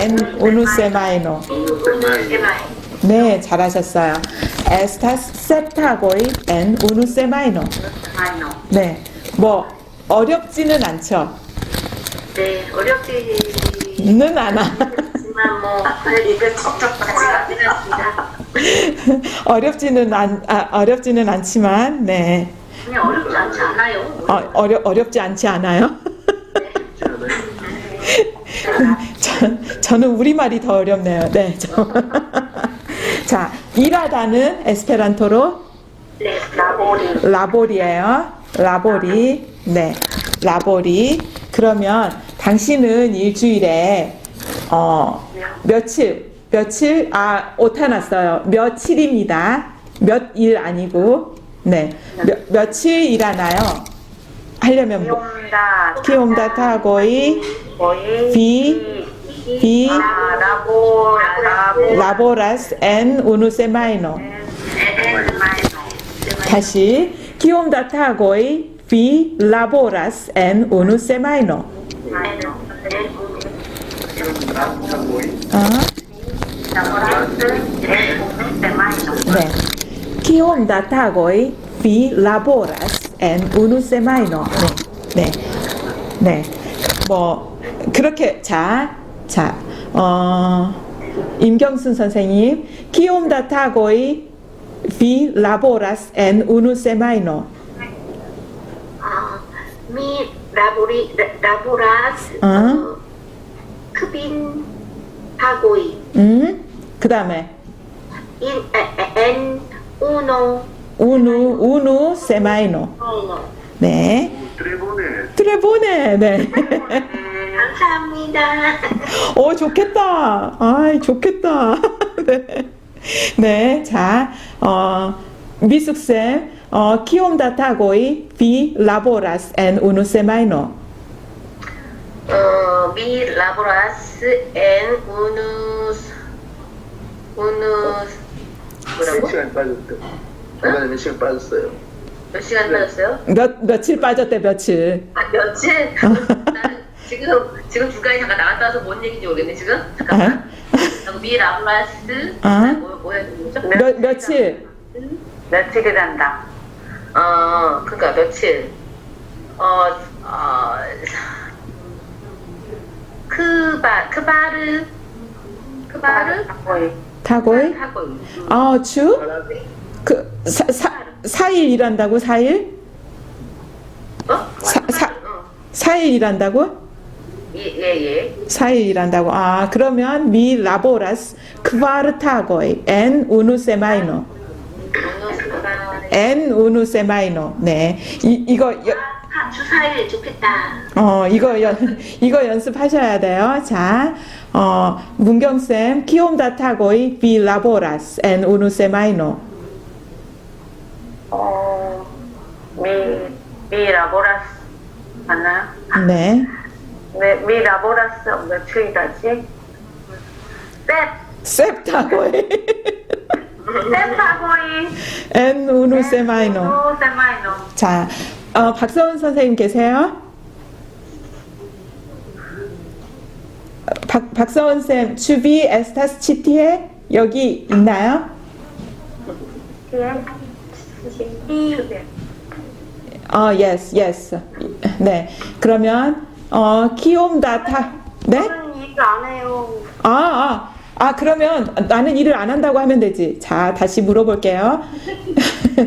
엔, 우누 세마이노. 네, 잘하셨어요. 에스타스 셉타고인, 엔, 우누 세마이노. 네, 뭐, 어렵지는 않죠?
네, 어렵지는
는 않아.
않지만 뭐 이게 적적하지 않습니다.
어렵지는 않지만, 네.
그냥 어렵지 않지 않아요.
어렵지 않지 않아요? 저는 우리말이 더 어렵네요. 네. 자, 일하다는 에스페란토로
네,
라보리예요. 라보리. 네. 라보리. 그러면 당신은 일주일에 며칠 오타 났어요. 며칠입니다. 몇 일 아니고 네. 며칠 일하나요? 하려면 뭐? 키움다타고이 비 라보라스 엔 우누세마이노. 다시 키움다타고이 비 라보라스 엔 우누세마이노. 네. 키움다타고이 비 라보라스 엔 우누세마이노. 네. 네. 뭐 그렇게 임경순 선생님 키움다타고이 비 라보라스 엔 우누세마이노.
미 라보라스 크빈 하고이
그 다음에
엔
우누 세마이노. 네. 트레보네. 네.
감사합니다.
좋겠다. 아이, 좋겠다. 네. 네. 자, 미숙쌤, 키움다타고이 비 라보라스 엔 우누세마이노.
미 라보라스 엔 뭐라고?
시간 빠졌대. 중간에 몇 시간 빠졌어요.
몇 시간 빠졌어요?
며칠 빠졌대, 며칠.
며칠? 나는 지금 중간에 잠깐 나갔다 와서 뭔 얘기인지 모르겠네 지금. 잠깐만. 미 라보라스 뭐 해야 되는 거죠?
며칠.
며칠이란다.
그러니까 며칠. 크바르
타고이? 주? 4일 일한다고? 4일? 4일 일한다고?
예.
4일 일한다고. 그러면 미 라보라스 크바르타고이 엔 우누세마이노. 엔 우누세마이노. 네. 이거
주 4일 좋겠다.
이거 연습하셔야 돼요. 자, 문경쌤, 키움다타고이 비 라보라스 엔 우누세마이노.
미 라보라스 맞나요?
네.
네, 미 라보라스 며칠이다지?
셉타고이
셉하고이
엔 우누세마이노.
세마이노.
자, 박서은 선생님 계세요? 박서은 쌤, 주비 에스타스 치티에 여기 있나요?
예.
yes, yes. 네. 그러면 키움다타. 네?
저는 일 안 해요.
그러면 나는 일을 안 한다고 하면 되지. 자, 다시 물어볼게요.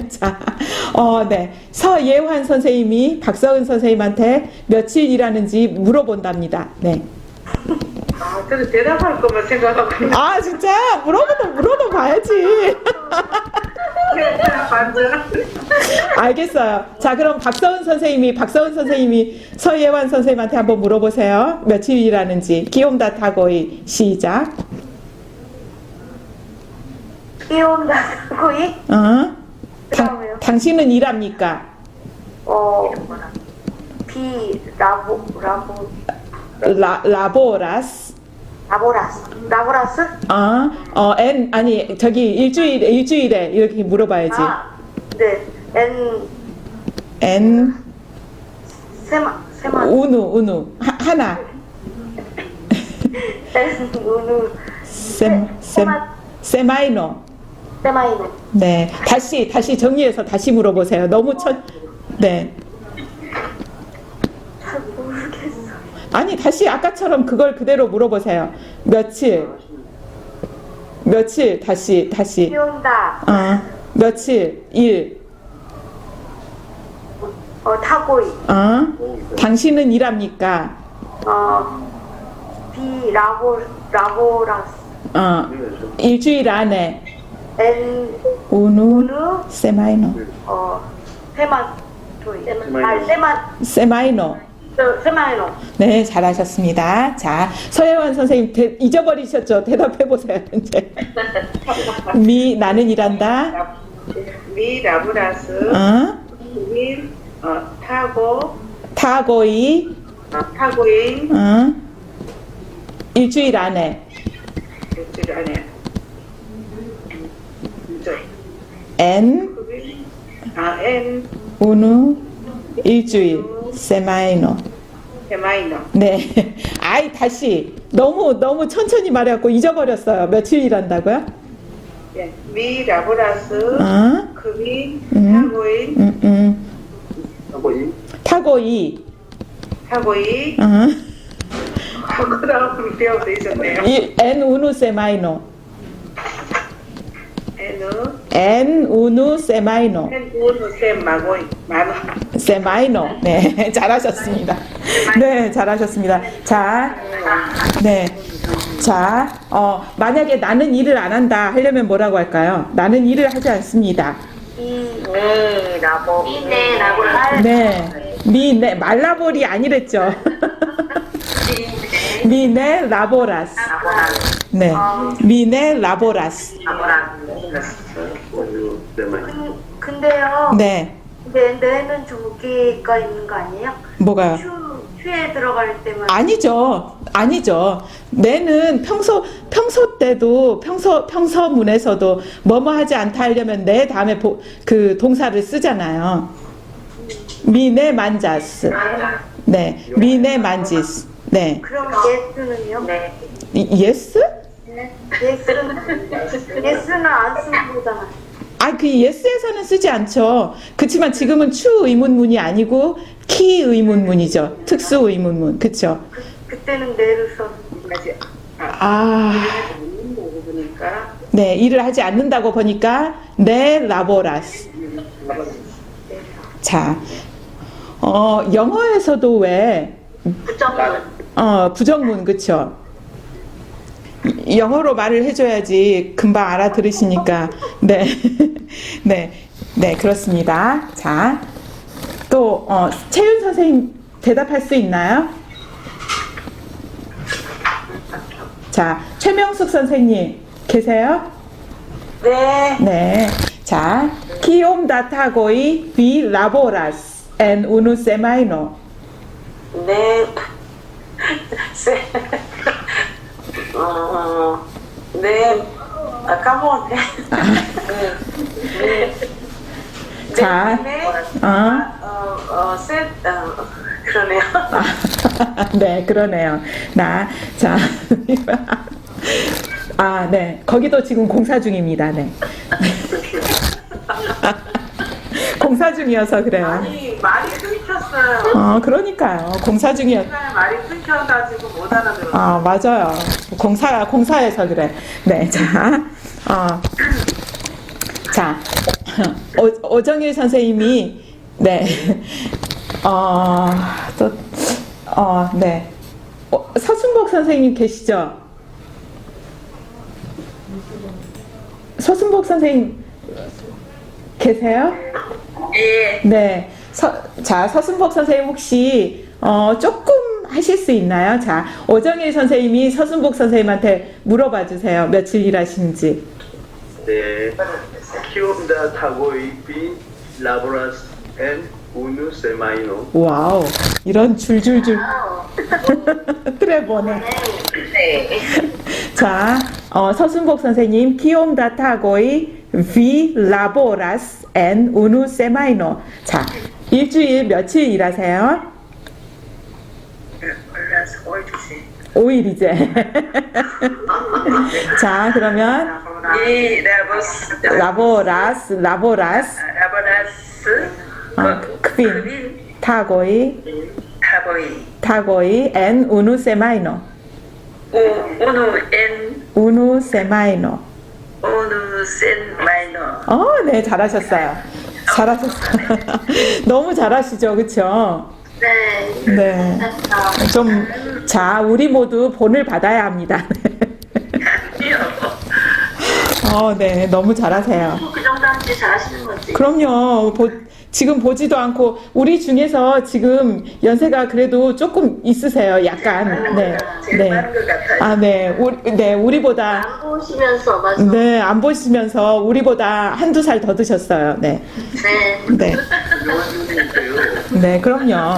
자, 네. 서예환 선생님이 박서은 선생님한테 며칠 일하는지 물어본답니다. 네.
저는 대답할 것만 생각하고
아, 진짜? 물어봐야지.
반전.
알겠어요. 자, 그럼 박서은 선생님이 서예환 선생님한테 한번 물어보세요. 며칠 일하는지. 기욤다 타고이. 시작.
키움다고이? 그다음에요?
당신은 일합니까? 라보라스.
라보라스?
아니, 저기 일주일에 이렇게 물어봐야지.
네. 세마.
우누. 하나.
우누.
세마이노.
세마이노.
네. 다시 정리해서 다시 물어보세요. 네.
잘 모르겠어.
아니, 다시 아까처럼 그걸 그대로 물어보세요. 며칠, 다시.
키운다.
며칠, 일.
타고이.
당신은 일합니까?
라보라스.
일주일 안에.
우누.
세마이노. 세마이노.
세마이노.
네, 잘하셨습니다. 자, 서예환 선생님 잊어버리셨죠? 대답해보세요, 이제. 나는 일한다.
미 라브라스. 미
타고이.
타고인.
일주일 안에.
일주일 안에.
엔. 우누. 일주일. 세마이노. 네. 다시. 너무 천천히 말해갖고 잊어버렸어요. 며칠 일한다고요?
예. 미 라브라스. 그미 타고인.
타고이.
그다음 배워도 있었네요.
엔 우누 세마이노. 엔 우누 세마이노. 세마이노. 네, 잘하셨습니다. 네, 잘하셨습니다. 자, 네. 자, 만약에 나는 일을 안 한다 하려면 뭐라고 할까요? 나는 일을 하지 않습니다. 네, 말라볼이 아니랬죠. 미네 라보라스. 네, 미네 라보라스.
근데요.
네,
내는 두 개가 있는 거 아니에요?
뭐가요?
휴에 들어갈 때만.
아니죠. 내는 평소 때도 평서문에서도 뭐뭐 하지 않다 하려면 내 다음에 그 동사를 쓰잖아요. 미네 만자스. 네, 미네 만지스. 네.
그럼 예스는요?
예스?
예스는 안 쓰는 거잖아.
그 예스에서는 쓰지 않죠. 그렇지만 지금은 추 의문문이 아니고 키 의문문이죠. 특수 의문문. 그쵸?
그때는 내를 써.
네, 일을 하지 않는다고 보니까 네 라보라스. 자, 영어에서도 왜 부정문 그쵸? 영어로 말을 해줘야지 금방 알아들으시니까. 네. 네, 그렇습니다. 자, 또 채윤 선생님 대답할 수 있나요? 자, 최명숙 선생님 계세요? 네. 자, 키옴 다타고이 비 라보라스 엔 우누 세마이노.
네. 까먹었네.
자,
그러네요.
네, 그러네요. 자, 네, 거기도 지금 공사 중입니다. 네. 공사 중이어서 그래요.
아니 말이 끊겼어요.
그러니까요. 공사 중이어서.
말이 끊겨가지고 못 알아들어요.
맞아요. 공사에서 그래. 네, 자, 오정일 선생님이, 네, 네. 서순복 선생님 계시죠? 서순복 선생님 계세요?
예.
네. 자, 서순복 선생님 혹시 조금 하실 수 있나요? 자, 오정일 선생님이 서순복 선생님한테 물어봐 주세요. 며칠 일하시는지.
네. 키움다 타고이 비 라보라스 앤 우누 세마이노.
와우. 이런 줄줄줄. 트레버네.
네.
자, 서순복 선생님, 키움 다타고이 비 라보라스 앤 우누 세마이노. 자, 일주일 며칠 일하세요?
올라서 5일 주세요.
5일 이제. 자, 그러면
이
라보라스
라보라스
크빈 타고이
타보이
앤 우누 세마이노. 우누 세마이노.
오누 센 마이너.
네, 잘하셨어요. 너무 잘하시죠, 그쵸?
네.
네. 자, 우리 모두 본을 받아야 합니다. 네, 너무 잘하세요.
그 정도 하는데 잘하시는 거지.
그럼요. 지금 보지도 않고, 우리 중에서 지금 연세가 그래도 조금 있으세요. 약간. 네. 네. 네. 우리보다.
안 보시면서 맞아.
네, 안 보시면서 우리보다 한두 살 더 드셨어요. 네.
네.
네. 네, 그럼요.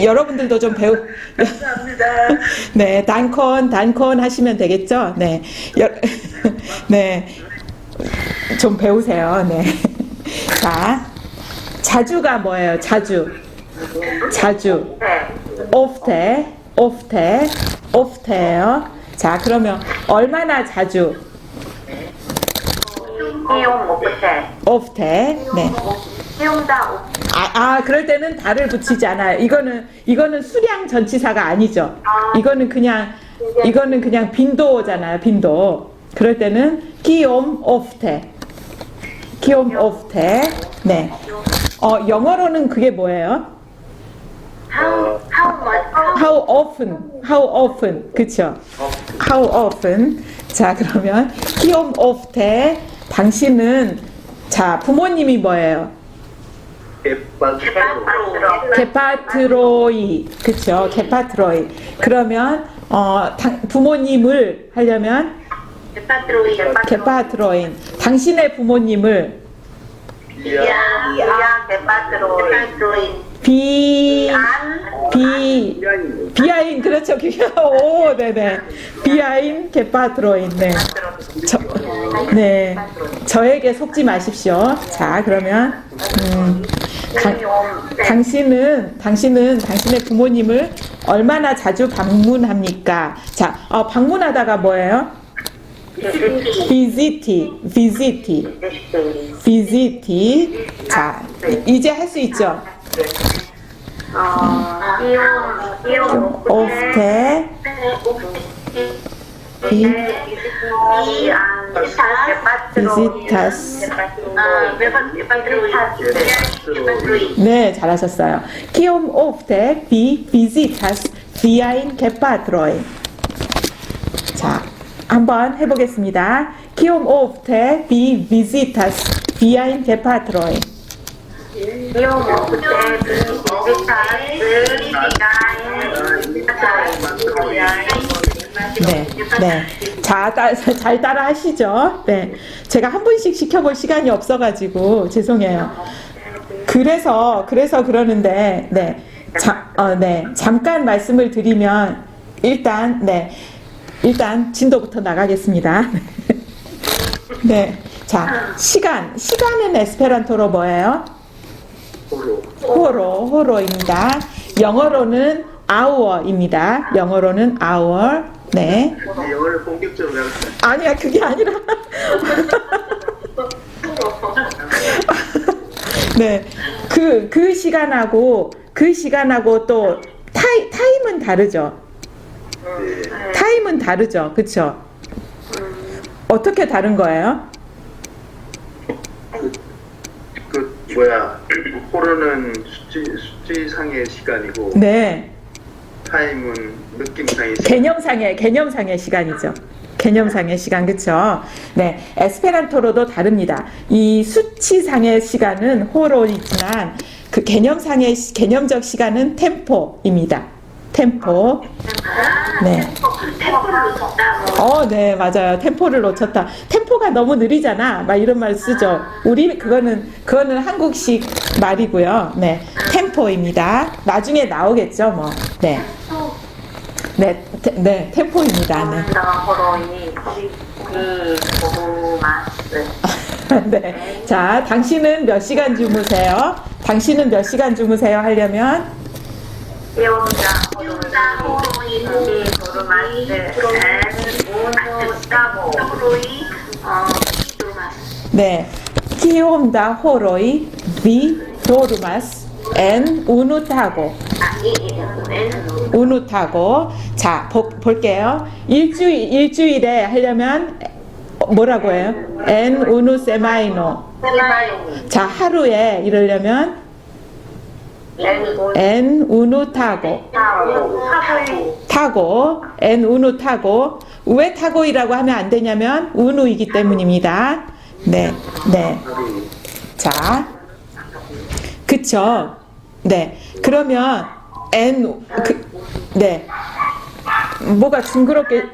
여러분들도 좀
감사합니다.
네, 단콘 하시면 되겠죠? 네. 네. 좀 배우세요. 네. 자, 자주가 뭐예요? 자주. ofte예요. 자, 그러면 얼마나 자주? ofte. 네. 그럴 때는 다를 붙이지 않아요. 이거는 수량 전치사가 아니죠. 이거는 그냥 빈도잖아요. 빈도. 그럴 때는 기욤 ofte. 네. 영어로는 그게 뭐예요? How often. 그쵸? How often. 자, 그러면 기욤 ofte. 당신은, 자, 부모님이 뭐예요? 게파트로이. 그쵸? 게파트로이. 그러면 부모님을 하려면 게파트로인. 당신의 부모님을 비아인. 그렇죠. 오, 네네. 비아인 게파트로인. 네. 네. 저에게 속지 마십시오. 자, 그러면 당신은 당신의 부모님을 얼마나 자주 방문합니까? 자, 방문하다가 뭐예요? visit. 자, 이제 할 수 있죠? ofte visitas. 네, 잘하셨어요. Kiom ofte vi visitas viain gepatroin. 자, 한번 해보겠습니다. Kiom ofte vi visitas viain gepatroin. 네. 자, 잘 따라 하시죠? 네. 제가 한 분씩 시켜볼 시간이 없어가지고, 죄송해요. 그래서 그러는데, 네. 잠깐 말씀을 드리면, 일단 진도부터 나가겠습니다. 네. 자, 시간은 에스페란토로 뭐예요? 호로입니다. 영어로는 hour입니다. 영어로는 hour. 네.
영어를 본격적으로 배웠어요.
아니야, 그게 아니라. 네. 그 시간하고 또 타임은 다르죠. 타임은 다르죠. 그쵸? 어떻게 다른 거예요?
호러는 수치상의 시간이고
네.
타임은 느낌상의 시간.
개념상의 시간이죠. 개념상의 시간, 그쵸? 네. 에스페란토로도 다릅니다. 이 수치상의 시간은 호로이지만 그 개념적 시간은 템포입니다. 템포. 네.
템포를 놓쳤다.
네, 맞아요. 템포를 놓쳤다. 템포가 너무 느리잖아. 막 이런 말 쓰죠. 우리 그거는 한국식 말이고요. 네. 템포입니다. 나중에 나오겠죠, 뭐. 네. 네, 템포입니다. 네. 네. 자, 당신은 몇 시간 주무세요? 당신은 몇 시간 주무세요? 하려면 네. 키온다 호로이 비 도르마스 엔 우누타고. 우누타고. 자, 볼게요. 일주일에 하려면 뭐라고 해요? 엔 우누 세마이노. 자, 하루에 이러려면 엔 우누 타고. 엔 우누 타고. 왜 타고이라고 하면 안 되냐면 우누이기 때문입니다. 네. 자, 그쵸? 네. 그러면 네. 뭐가 징그럽게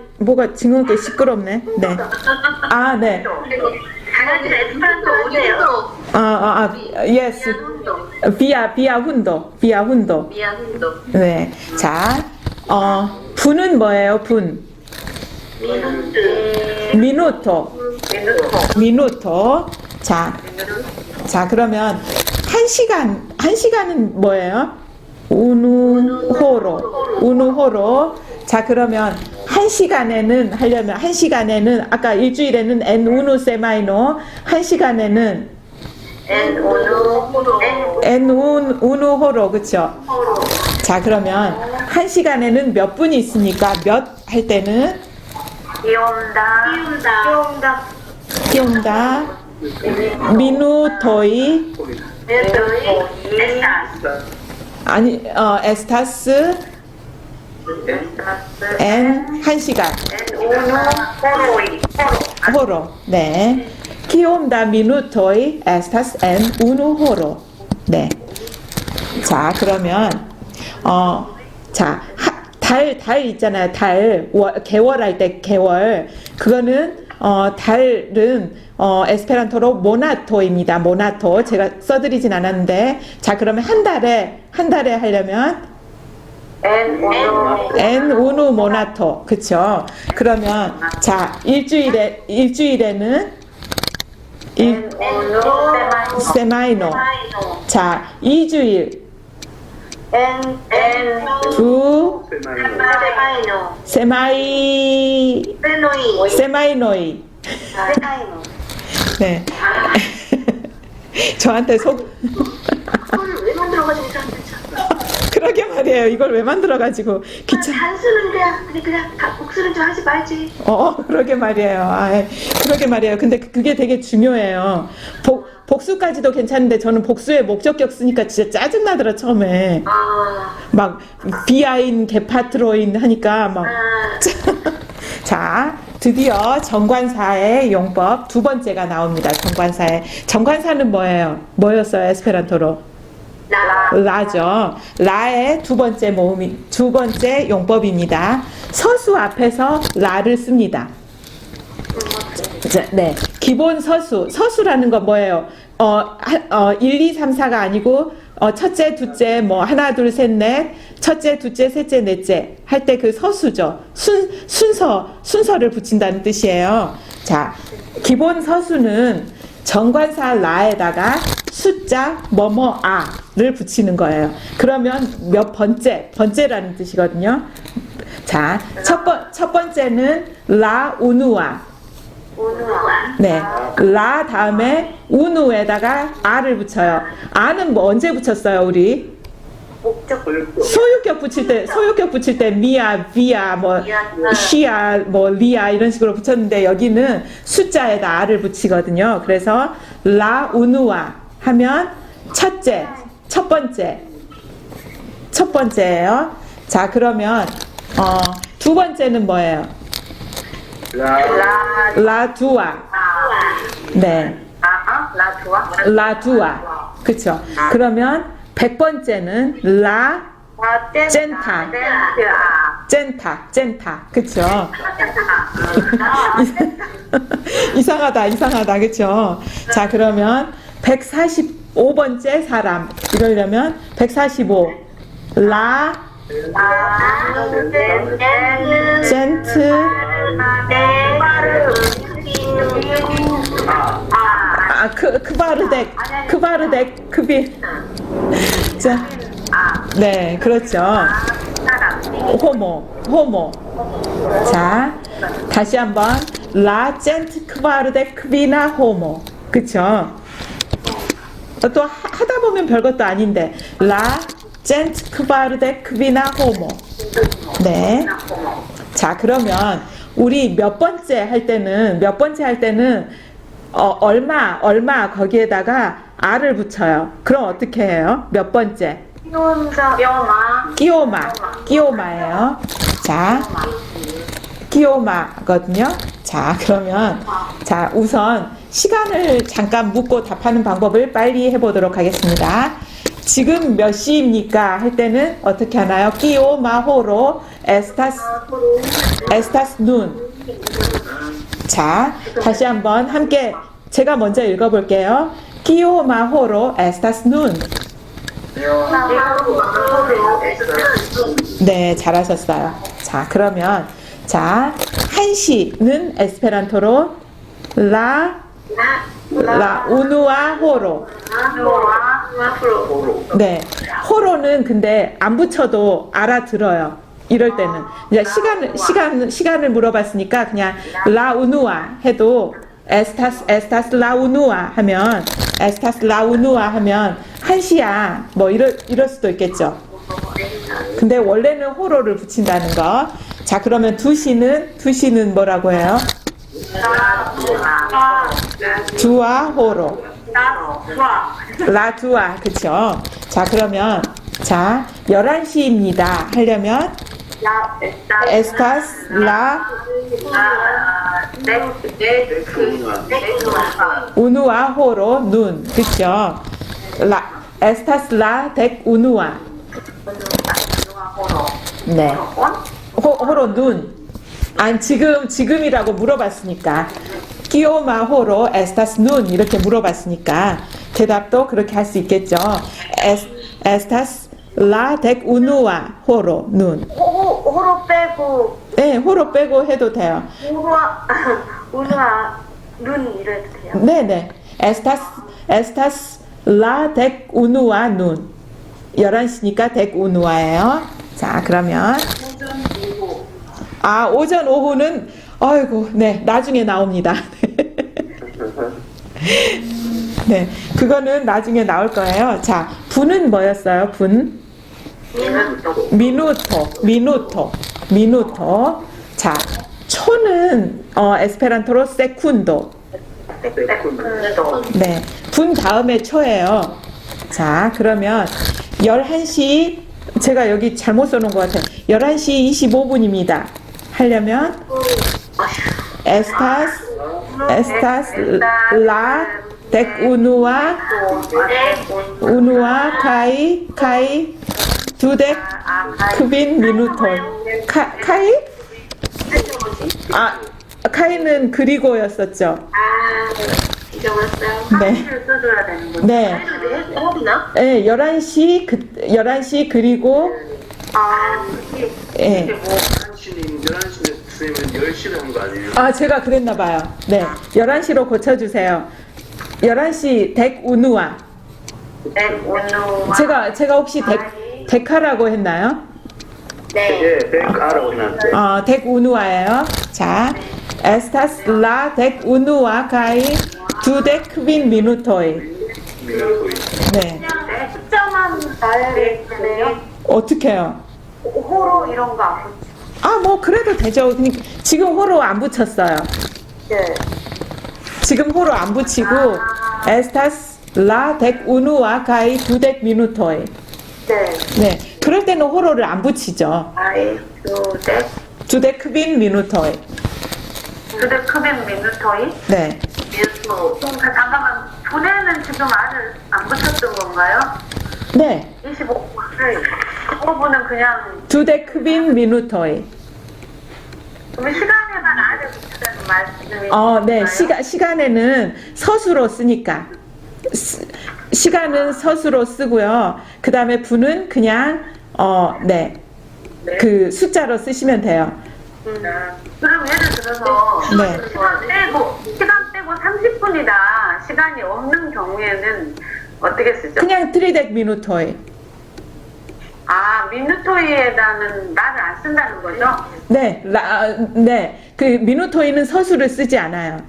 시끄럽네. 네. 아, 네.
강아지는 에스페란토 오네요.
yes. 비아 훈도. 네. 자, 분은 뭐예요? 분. 미누토. 자, 그러면 한 시간은 뭐예요? 우누호로. 자, 그러면 한 시간에는 아까 일주일에는 엔 우누 세마이노, 한 시간에는 엔 우누호로, 그쵸? 자, 그러면 한 시간에는 몇 분이 있으니까 몇 할 때는 끼온다 미누토이 아니 에스타스 엔 한 시간 호로. 네. 키온다 미누토이 에스타스 엔 우누 호로. 네. 자, 그러면 자, 달 있잖아요. 개월 할 때 개월. 그거는 달은 에스페란토로 모나토입니다. 모나토. 제가 써드리진 않았는데. 자, 그러면 한 달에 하려면 엔 우누 모나토. 그쵸? 그러면 자, 일주일에는 세마이노. 자, 2주일 세마이노이. 네. 저한테
그거를 왜 만들어가지고 사람들이
그러게 말이에요. 이걸 왜 만들어가지고
단수는 그냥 복수는 좀 하지 말지.
그러게 말이에요. 그러게 말이에요. 근데 그게 되게 중요해요. 복수까지도 괜찮은데 저는 복수의 목적격 쓰니까 진짜 짜증나더라 처음에. 막 비아인 게파트로인 하니까 막. 자, 드디어 정관사의 용법 두 번째가 나옵니다. 정관사는 뭐였어요? 에스페란토로? 라죠. 라의 두 번째 용법입니다. 서수 앞에서 라를 씁니다. 네. 기본 서수라는 건 뭐예요? 1, 2, 3, 4가 아니고 첫째, 둘째, 뭐 하나, 둘, 셋, 넷, 첫째, 둘째, 셋째, 넷째 할 때 그 서수죠. 순서를 붙인다는 뜻이에요. 자, 기본 서수는 정관사 라에다가 숫자 뭐뭐아를 붙이는 거예요. 그러면 몇 번째라는 뜻이거든요. 자, 첫 번째는 라 우누아.
우누아.
네. 라 다음에 우누에다가 아를 붙여요. 아는 뭐 언제 붙였어요, 우리?
목적
소유격 붙일 때 미야, 비야, 뭐 시야, 뭐 리야 이런 식으로 붙였는데 여기는 숫자에다 아를 붙이거든요. 그래서 라 우누아 하면 첫째, 첫 번째예요. 자, 그러면 두 번째는 뭐예요? 라두아. 네. 라두아. 그쵸. 그러면 100번째는 젠타. 그쵸. 이상하다. 그쵸. 자, 그러면 145번째 사람. 이러려면 145. 젠트. 크바르덱, 크비. 자, 네, 그렇죠. 호모. 자, 다시 한번. 라 젠트 크바르덱 크비나 호모. 그쵸? 또 하다 보면 별것도 아닌데. 라 젠트 크바르덱 크비나 호모. 네. 자, 그러면 우리 몇 번째 할 때는 얼마 거기에다가 아를 붙여요. 그럼 어떻게 해요? 몇 번째? 끼오마예요. 자, 끼오마거든요. 자, 그러면 자, 우선 시간을 잠깐 묻고 답하는 방법을 빨리 해보도록 하겠습니다. 지금 몇 시입니까? 할 때는 어떻게 하나요? 끼오마호로 에스타스 눈. 자, 다시 한번 함께 제가 먼저 읽어볼게요. 끼오마호로 에스타스 눈. 네, 잘하셨어요. 자, 그러면 자, 1시는 에스페란토로 라 우누아 호로. 네, 호로는 근데 안 붙여도 알아들어요. 이럴 때는 이제 시간을 물어봤으니까 그냥 라 우누아 해도 에스타스 라 우누아 하면 1시야 뭐 이럴 수도 있겠죠. 근데 원래는 호로를 붙인다는 거. 자, 그러면 2시는 뭐라고 해요? 두아 호로. 라두아. 그쵸? 자, 그러면 자, 11시입니다 하려면 에스타스 라 우누아 호로 눈. 그쵸? 에스타스 라 덱 우누아. 네. 호로 눈. 아니, 지금이라고 물어봤으니까. 끼오마 호로 에스타스 눈 이렇게 물어봤으니까 대답도 그렇게 할 수 있겠죠. 에스타스 라 덱 우누아 호로 눈.
호로 빼고
네, 호로 빼고 해도 돼요.
우누아 눈 이래도 돼요?
네네. 에스타스 라 덱 우누아 눈. 11시니까 덱 우누아예요. 자, 그러면 오전 오후는 아이고, 네, 나중에 나옵니다. 네, 그거는 나중에 나올 거예요. 자, 분은 뭐였어요? 분? 미누토. 자, 초는 에스페란토로 세쿤도. 네, 분 다음에 초예요. 자, 그러면 11시, 제가 여기 잘못 써놓은 것 같아요. 11시 25분입니다. 하려면 에스타스 라 덱 우누아 카이 두덱 크빈 미누톤. 카이? 카이는 그리고였었죠. 네. 네. 네, 11시 그리고 예.
11시는 선생님은 10시를 한 거 아니에요?
제가 그랬나 봐요. 네. 11시로 고쳐주세요. 11시 덱 우누아. 제가 혹시 데카라고 했나요?
네, 덱 알아보면
덱 우누아예요. 자, estas la dec unua kai dudec kvin minutoi.
미나토이.
네.
그냥 숫자만 나야 되네요.
어떻게요?
호로 이런 거 안 붙이고.
아, 뭐 그래도 되죠. 그러니까 지금 호로 안 붙였어요.
네.
지금 호로 안 붙이고 estas la dec unua kai dudec minutoi.
네.
네. 그럴 때는 호로를 안 붙이죠.
아이, 두덱.
dudec kvin minutoi.
두덱 크빈 미누토이?
네.
미누토. 잠깐만. 분에는 지금 알을 안 붙였던 건가요?
네.
25분을. 15분은 그냥,
dudec kvin minutoi.
그러면 시간에만 알을 붙이자는 말씀이신가요?
네. 시간에는 서수로 쓰니까. 시간은 서수로 쓰고요. 그 다음에 분은 그냥, 네. 그 숫자로 쓰시면 돼요.
그럼 예를 들어서,
네.
시간 빼고 30분이다. 시간이 없는 경우에는 어떻게 쓰죠?
그냥 트리덱 미누토이.
아, 미누토이에다는 나를 안 쓴다는 거죠?
네. 네. 그 미누토이는 서수를 쓰지 않아요.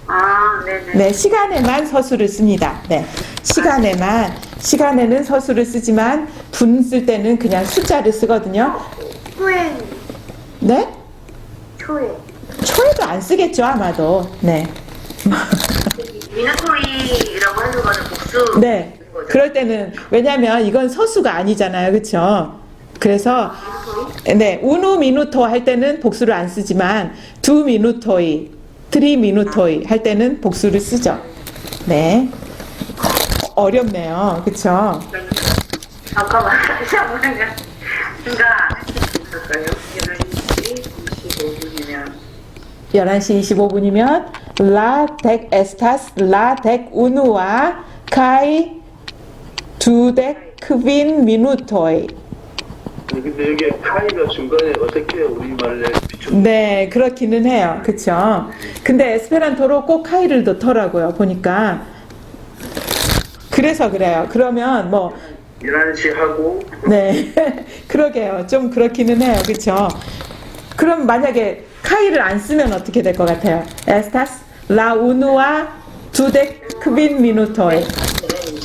아, 네네.
네. 시간에만 서수를 씁니다. 네. 시간에는 서수를 쓰지만 분 쓸 때는 그냥 숫자를 쓰거든요.
초에,
네?
초에.
초에도 안 쓰겠죠, 아마도. 네.
미나토이라고 하는 거는 복수.
네. 그럴 때는 왜냐면 이건 서수가 아니잖아요. 그렇죠? 그래서 네, 우누 미누토 할 때는 복수를 안 쓰지만 두 미누토이, 트리 미누토이 할 때는 복수를 쓰죠. 네. 어렵네요. 그렇죠?
잠깐만, 다시 한 번요. 그러니까,
있었어요. 11시 25분이면
11시 25분이면 La dec estas la dec unua kai dudec kvin minutoi.
근데 여기 카이가 중간에 어떻게 우리말에 비춰?
네, 그렇기는 해요. 그쵸? 근데 에스페란토로 꼭 카이를 넣더라고요. 보니까. 그래서 그래요. 그러면 뭐
11시 하고
네, 그러게요. 좀 그렇기는 해요. 그쵸? 그럼 만약에 카이를 안 쓰면 어떻게 될 것 같아요? Estas la unua dudec kvin minutoi.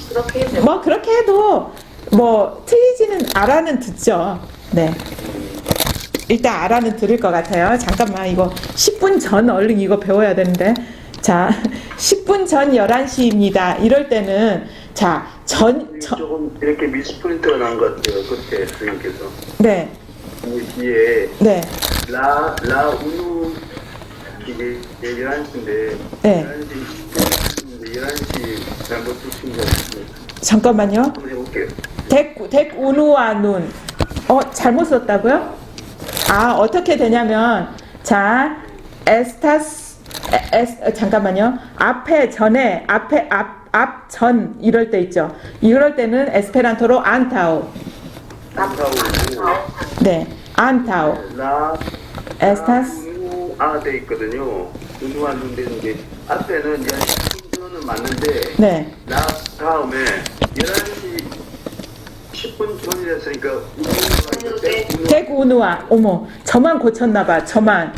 그렇게 해서
뭐 그렇게 해도 뭐 틀리지는 알아는 듣죠. 네. 일단 알아는 들을 것 같아요. 잠깐만 이거 10분 전 얼른 이거 배워야 되는데. 자, 10분 전 11시입니다. 이럴 때는 자,
조금 이렇게 미스프린트가 난 것 같아요. 그때 선생님께서
네.
이 뒤에
네.
라 우누 이게 11시인데
네.
11시 잘못 쓰신 것 같습니다.
잠깐만요.
한번 해볼게요.
덱 우누와 눈. 잘못 썼다고요? 아, 어떻게 되냐면 자, 잠깐만요. 앞에 전 이럴 때 있죠. 이럴 때는 에스페란토로 안타우. 네. 안타우.
라
에스타스.
우누아 돼 있거든요. 우누아 눈 되는 게 앞에는 10분은 맞는데
네.
라 다음에 11시 10분 전이랬으니까
덱 우누아. 어머, 저만 고쳤나봐. 저만.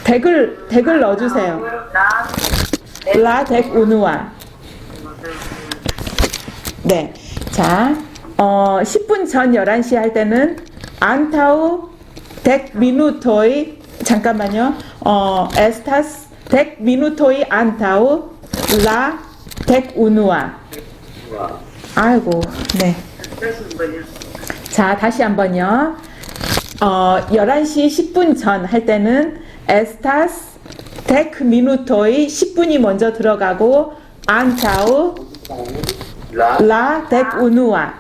덱을 넣어주세요. 라 덱 우누아. 네. 자, 10분 전 11시 할 때는 안타우 덱 미누토이. 잠깐만요. 에스타스 덱 미누토이 안타우 라 덱 우누아. 아이고, 네. 자, 다시 한번요. 11시 10분 전 할 때는 에스타스 덱 미누토이 10분이 먼저 들어가고 안타우 라 덱 우누아.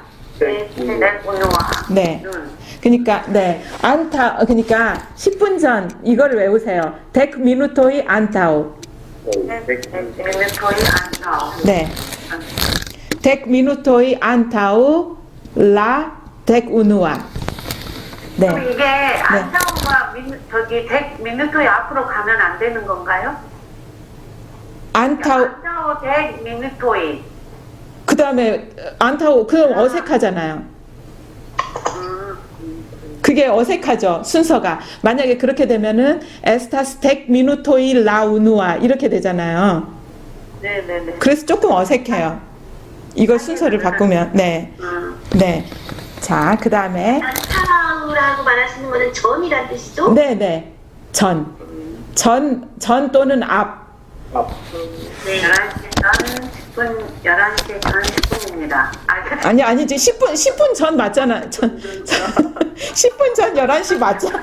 네. 그러니까 네. 그러니까 10분 전 이거를 외우세요. 덱 미누토이 안타우. 네. 덱 미누토이 안타우 라 덱 우누아. 네.
그럼 이게 안타우가 덱 미누토이 앞으로 가면 안 되는 건가요?
안타우
안타우 덱 미누토이.
그다음에 안타우 그럼 어색하잖아요. 그 그게 어색하죠, 순서가. 만약에 그렇게 되면은 estas 10 minutos la unua 이렇게 되잖아요.
네네네.
그래서 조금 어색해요. 이거 순서를 바꾸면. 네. 네. 자, 그 다음에.
안타우라고 말하시는 거는 전이란 뜻이죠?
네네. 전 또는 앞.
네. 11시 전 11시 전 10분입니다.
아니지. 10분 전 맞잖아. 10분 전 11시 맞잖아.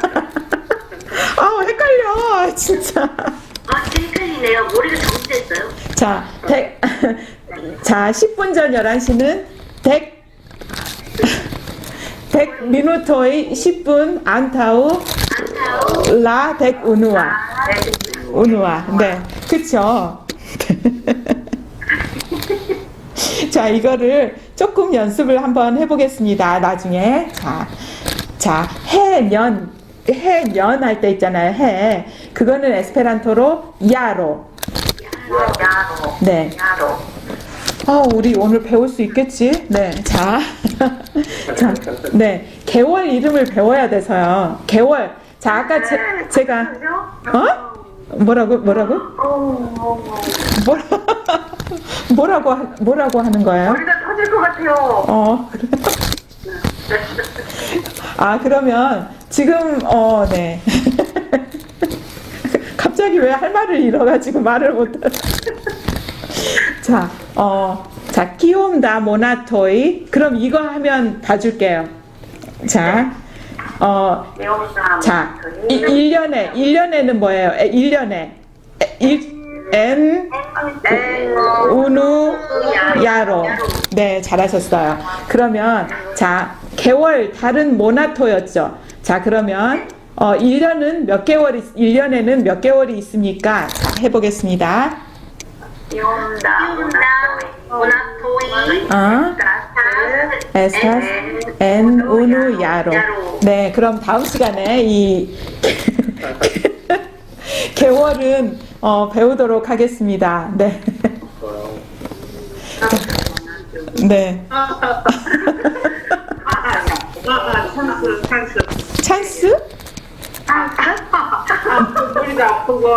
아우, 헷갈려. 진짜.
아, 헷갈리네요. 머리가 정지됐어요.
자, 10분 전 11시는 100 minuto의 10분 안타우 라 100 우누아. 우누아. 네. 그쵸? 자, 이거를 조금 연습을 한번 해보겠습니다. 나중에. 자, 해년 할 때 있잖아요. 해. 그거는 에스페란토로 야로. 네. 우리 오늘 배울 수 있겠지? 네. 자, 네. 개월 이름을 배워야 돼서요. 개월. 자, 아까 제가 뭐라고 하는 거예요?
머리가 터질 것 같아요.
그래. 그러면 지금 네. 갑자기 왜 할 말을 잃어가지고 말을 못해. 자, 끼움다 모나토이. 그럼 이거 하면 봐줄게요. 자, 1년에는 뭐예요? 1년에 우누 야로. 네, 잘하셨어요. 그러면 자, 개월 다른 모나토였죠. 자, 그러면 1년에는 몇 개월이 있습니까? 자, 해보겠습니다. 에스타스 엔 우누 야로. 네, 그럼 다음 시간에 이 개월은 배우도록 하겠습니다. 네. 네. 찬스?
머리도 아프고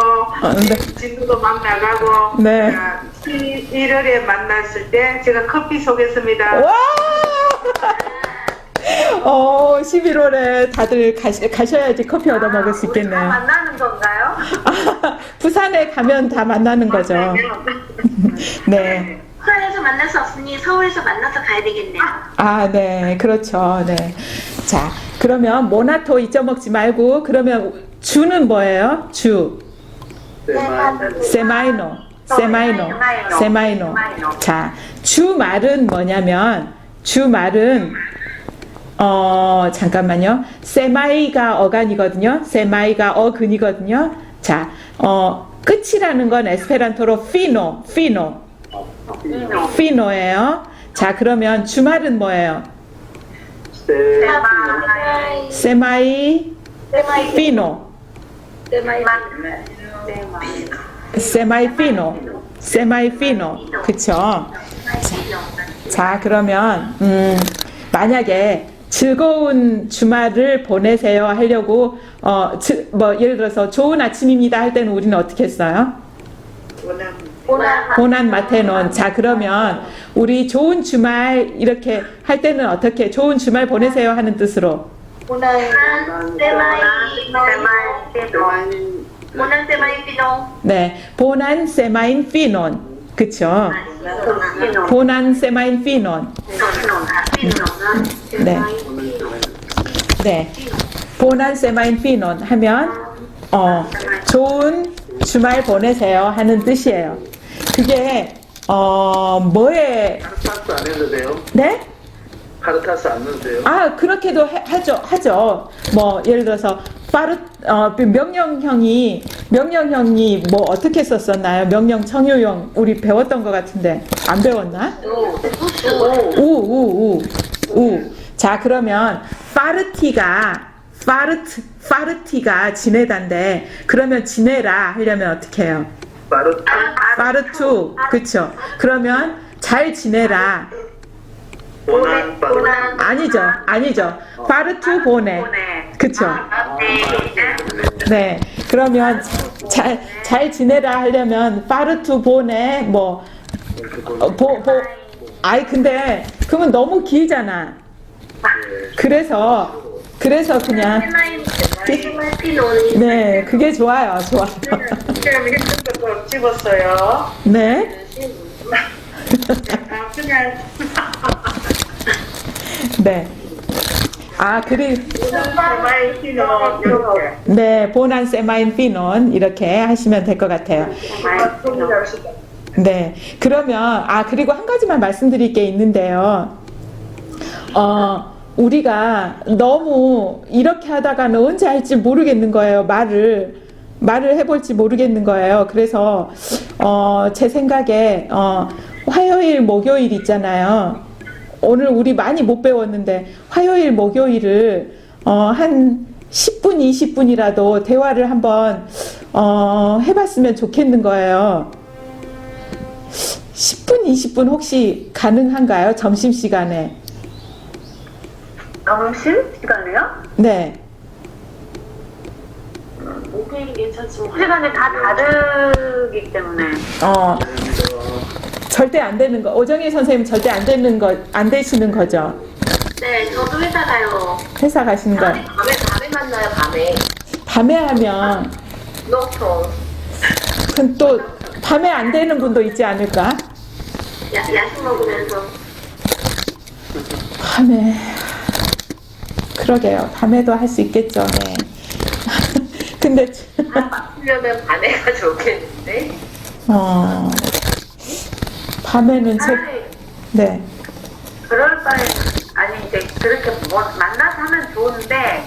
네.
진도도 막 나가고.
네.
1월에 만났을 때 제가 커피 쏘겠습니다.
와! 11월에 다들 가셔야지 커피 얻어 먹을 수 있겠네요.
다 만나는 건가요?
부산에 가면 다 만나는 거죠. 네.
부산에서 만날 수 없으니 서울에서 만나서 가야 되겠네요.
네. 그렇죠. 네. 자, 그러면 모나토 잊어먹지 말고, 그러면 주는 뭐예요? 주. 세마이노. 자, 주말은 뭐냐면, 주말은 잠깐만요. 세마이가 어간이거든요. 세마이가 어근이거든요. 자, 끝이라는 건 에스페란토로 피노예요. 자, 그러면 주말은 뭐예요? 세마이 피노. 세마이 피노. 그쵸? 자, 그러면 만약에 즐거운 주말을 보내세요 하려고 예를 들어서 좋은 아침입니다 할 때는 우리는 어떻게 했어요? 보난 마테논. 자, 그러면 우리 좋은 주말 이렇게 할 때는 어떻게 좋은 주말 보내세요 하는 뜻으로? 네, 보난 세마인 피논. 그쵸? 보난 세마인 피논. 네. 네. 보난 세마인 피논 하면 좋은 주말 보내세요 하는 뜻이에요. 그게 뭐에
카르타스 안 해도 돼요?
네?
카르타스 안 넣어도 돼요?
그렇게도 하죠. 뭐 예를 들어서 명령형이 뭐 어떻게 썼었나요? 명령 청유형 우리 배웠던 것 같은데 안 배웠나? 우. 자, 그러면 파르티가 지내다인데 그러면 지내라 하려면 어떻게 해요? 파르투. 그쵸? 그러면 잘 지내라.
보난
아니죠. 파르투 보내. 그쵸?
네.
네. 그러면 잘 지내라 하려면 파르투 보네 뭐 아이 근데 그러면 너무 길잖아. 그래서 그냥 네 그게 좋아요. 좋아요.
그냥 힘든 것도 집었어요.
네.
그냥
네. 아 그리고
마이피노 이렇게.
네 보난 세마인 피논 이렇게 하시면 될 것 같아요. 네. 그러면 그리고 한 가지만 말씀드릴 게 있는데요. 우리가 너무 이렇게 하다가는 언제 할지 모르겠는 거예요. 말을 해볼지 모르겠는 거예요. 그래서 제 생각에 화요일, 목요일 있잖아요. 오늘 우리 많이 못 배웠는데 화요일, 목요일을 한 10분, 20분이라도 대화를 한번 해봤으면 좋겠는 거예요. 10분, 20분 혹시 가능한가요? 점심시간에?
점심 시간에요?
네.
목요일이 괜찮지만
시간이 다 다르기 때문에.
절대 안 되는 거. 오정희 선생님 절대 안 되는 거, 안 되시는 거죠?
네, 저도 회사 가요.
회사 가시는 거.
밤에 만나요, 밤에.
밤에 하면,
노통.
그럼 또, 밤에 안 되는 분도 있지 않을까?
야식 먹으면서.
밤에. 그러게요. 밤에도 할 수 있겠죠. 네. 근데,
맞추려면 밤에가 좋겠는데?
밤에는
차라리
네.
그럴 바에 아니 이제 그렇게 만나서 하면 좋은데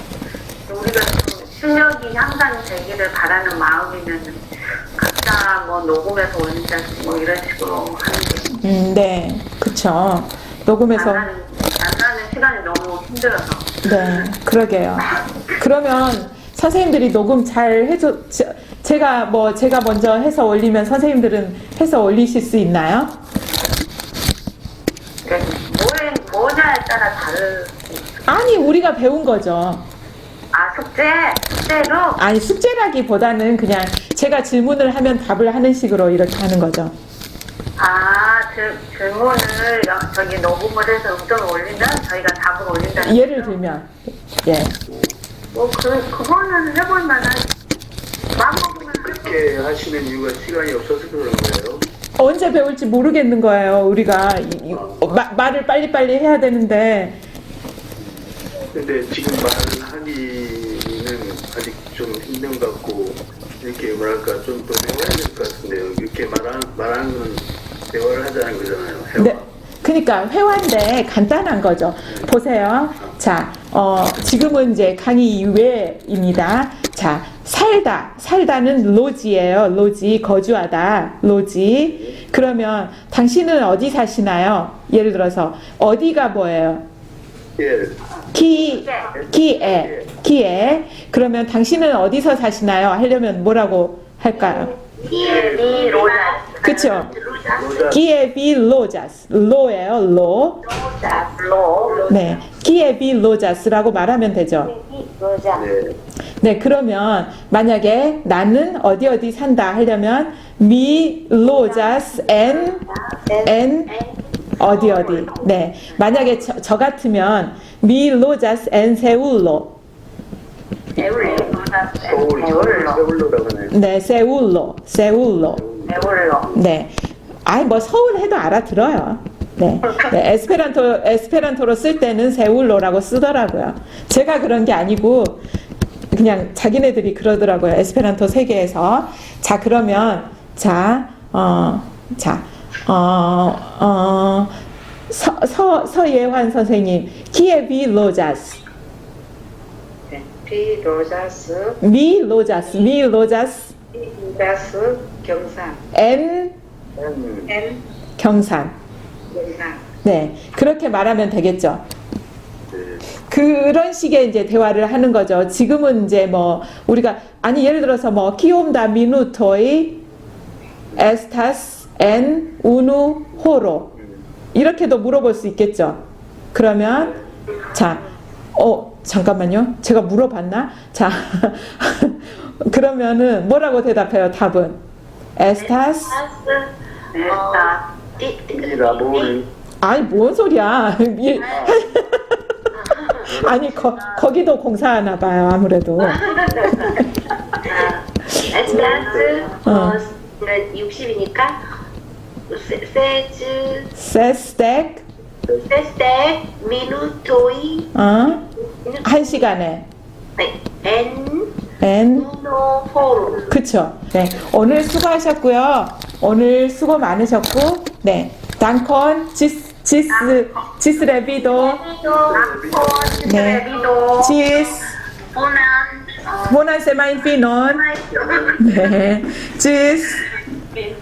우리가 좀 실력이 향상되기를 바라는 마음이면 각자 뭐 녹음해서 올린다 뭐 이런 식으로 하는 게
네. 그쵸. 녹음해서.
만나는 시간이 너무 힘들어서.
네. 그러게요. 그러면 선생님들이 녹음 잘 해줘, 제가 먼저 해서 올리면 선생님들은 해서 올리실 수 있나요?
뭐냐에 따라
아니, 우리가 배운 거죠.
숙제로?
아니, 숙제라기보다는 그냥 제가 질문을 하면 답을 하는 식으로 이렇게 하는 거죠.
질문을 저기 녹음을 해서 음성을 올리면 저희가 답을 올린다는
예를 들면, 예.
그거는 해볼 만한 마음 먹으면
그렇게 하시는 이유가 시간이 없어서 그런 거예요.
언제 배울지 모르겠는 거예요. 우리가 말을 빨리빨리 해야 되는데.
근데 지금 말하기는 아직 좀 힘든 것 같고 이렇게 뭐랄까 좀 더 배워야 될 것 같은데요. 이렇게 말하는 건 대화를 하자는 거잖아요. 회화.
네. 그러니까 회화인데 간단한 거죠. 보세요. 자, 지금은 이제 강의 2회입니다. 자, 살다는 로지예요. 로지, 거주하다. 로지. 그러면 당신은 어디 사시나요? 예를 들어서 어디가 뭐예요?
예.
기에. 그러면 당신은 어디서 사시나요? 하려면 뭐라고 할까요? 그쵸? 기에비 로자스. 로예요, 로. 네. 기에비 로자스라고 말하면 되죠.
네.
네, 그러면 만약에 나는 어디 산다 하려면 미 로자스 엔 어디. 네. 만약에 저 같으면 미 로자스 엔 세울로.
서울로라고 하네요.
네, 세울로. 네. 뭐 서울 해도 알아들어요. 네. 네. 에스페란토로 쓸 때는 세울로라고 쓰더라고요. 제가 그런 게 아니고 그냥 자기네들이 그러더라고요. 에스페란토 세계에서. 자, 그러면 서예환 선생님, 키에비 로자스.
비로자스
미 로자스.
로자스 경산
엔
N
경산.
경산
네. 그렇게 말하면 되겠죠.
네.
그런 식의 이제 대화를 하는 거죠. 지금은 이제 우리가 예를 들어서 키옴다 미누토이 에스타스 엔 우누 호로 이렇게도 물어볼 수 있겠죠. 그러면 잠깐만요. 제가 물어봤나? 자, 그러면은 뭐라고 대답해요? 답은 에스타스?
이 라보를
아니 뭔 소리야? 아니 거기도 공사하나 봐요. 아무래도.
에스타스 60이니까 세즈
세스텍
세스테 미누토이
한 시간에
엔
N
노포로.
그쵸. 네. 오늘 수고하셨고요. 오늘 수고 많으셨고, 네. 단콘, 지스 레비도, 네. 지스, 모난 세마인 피논, 네. 지스,
집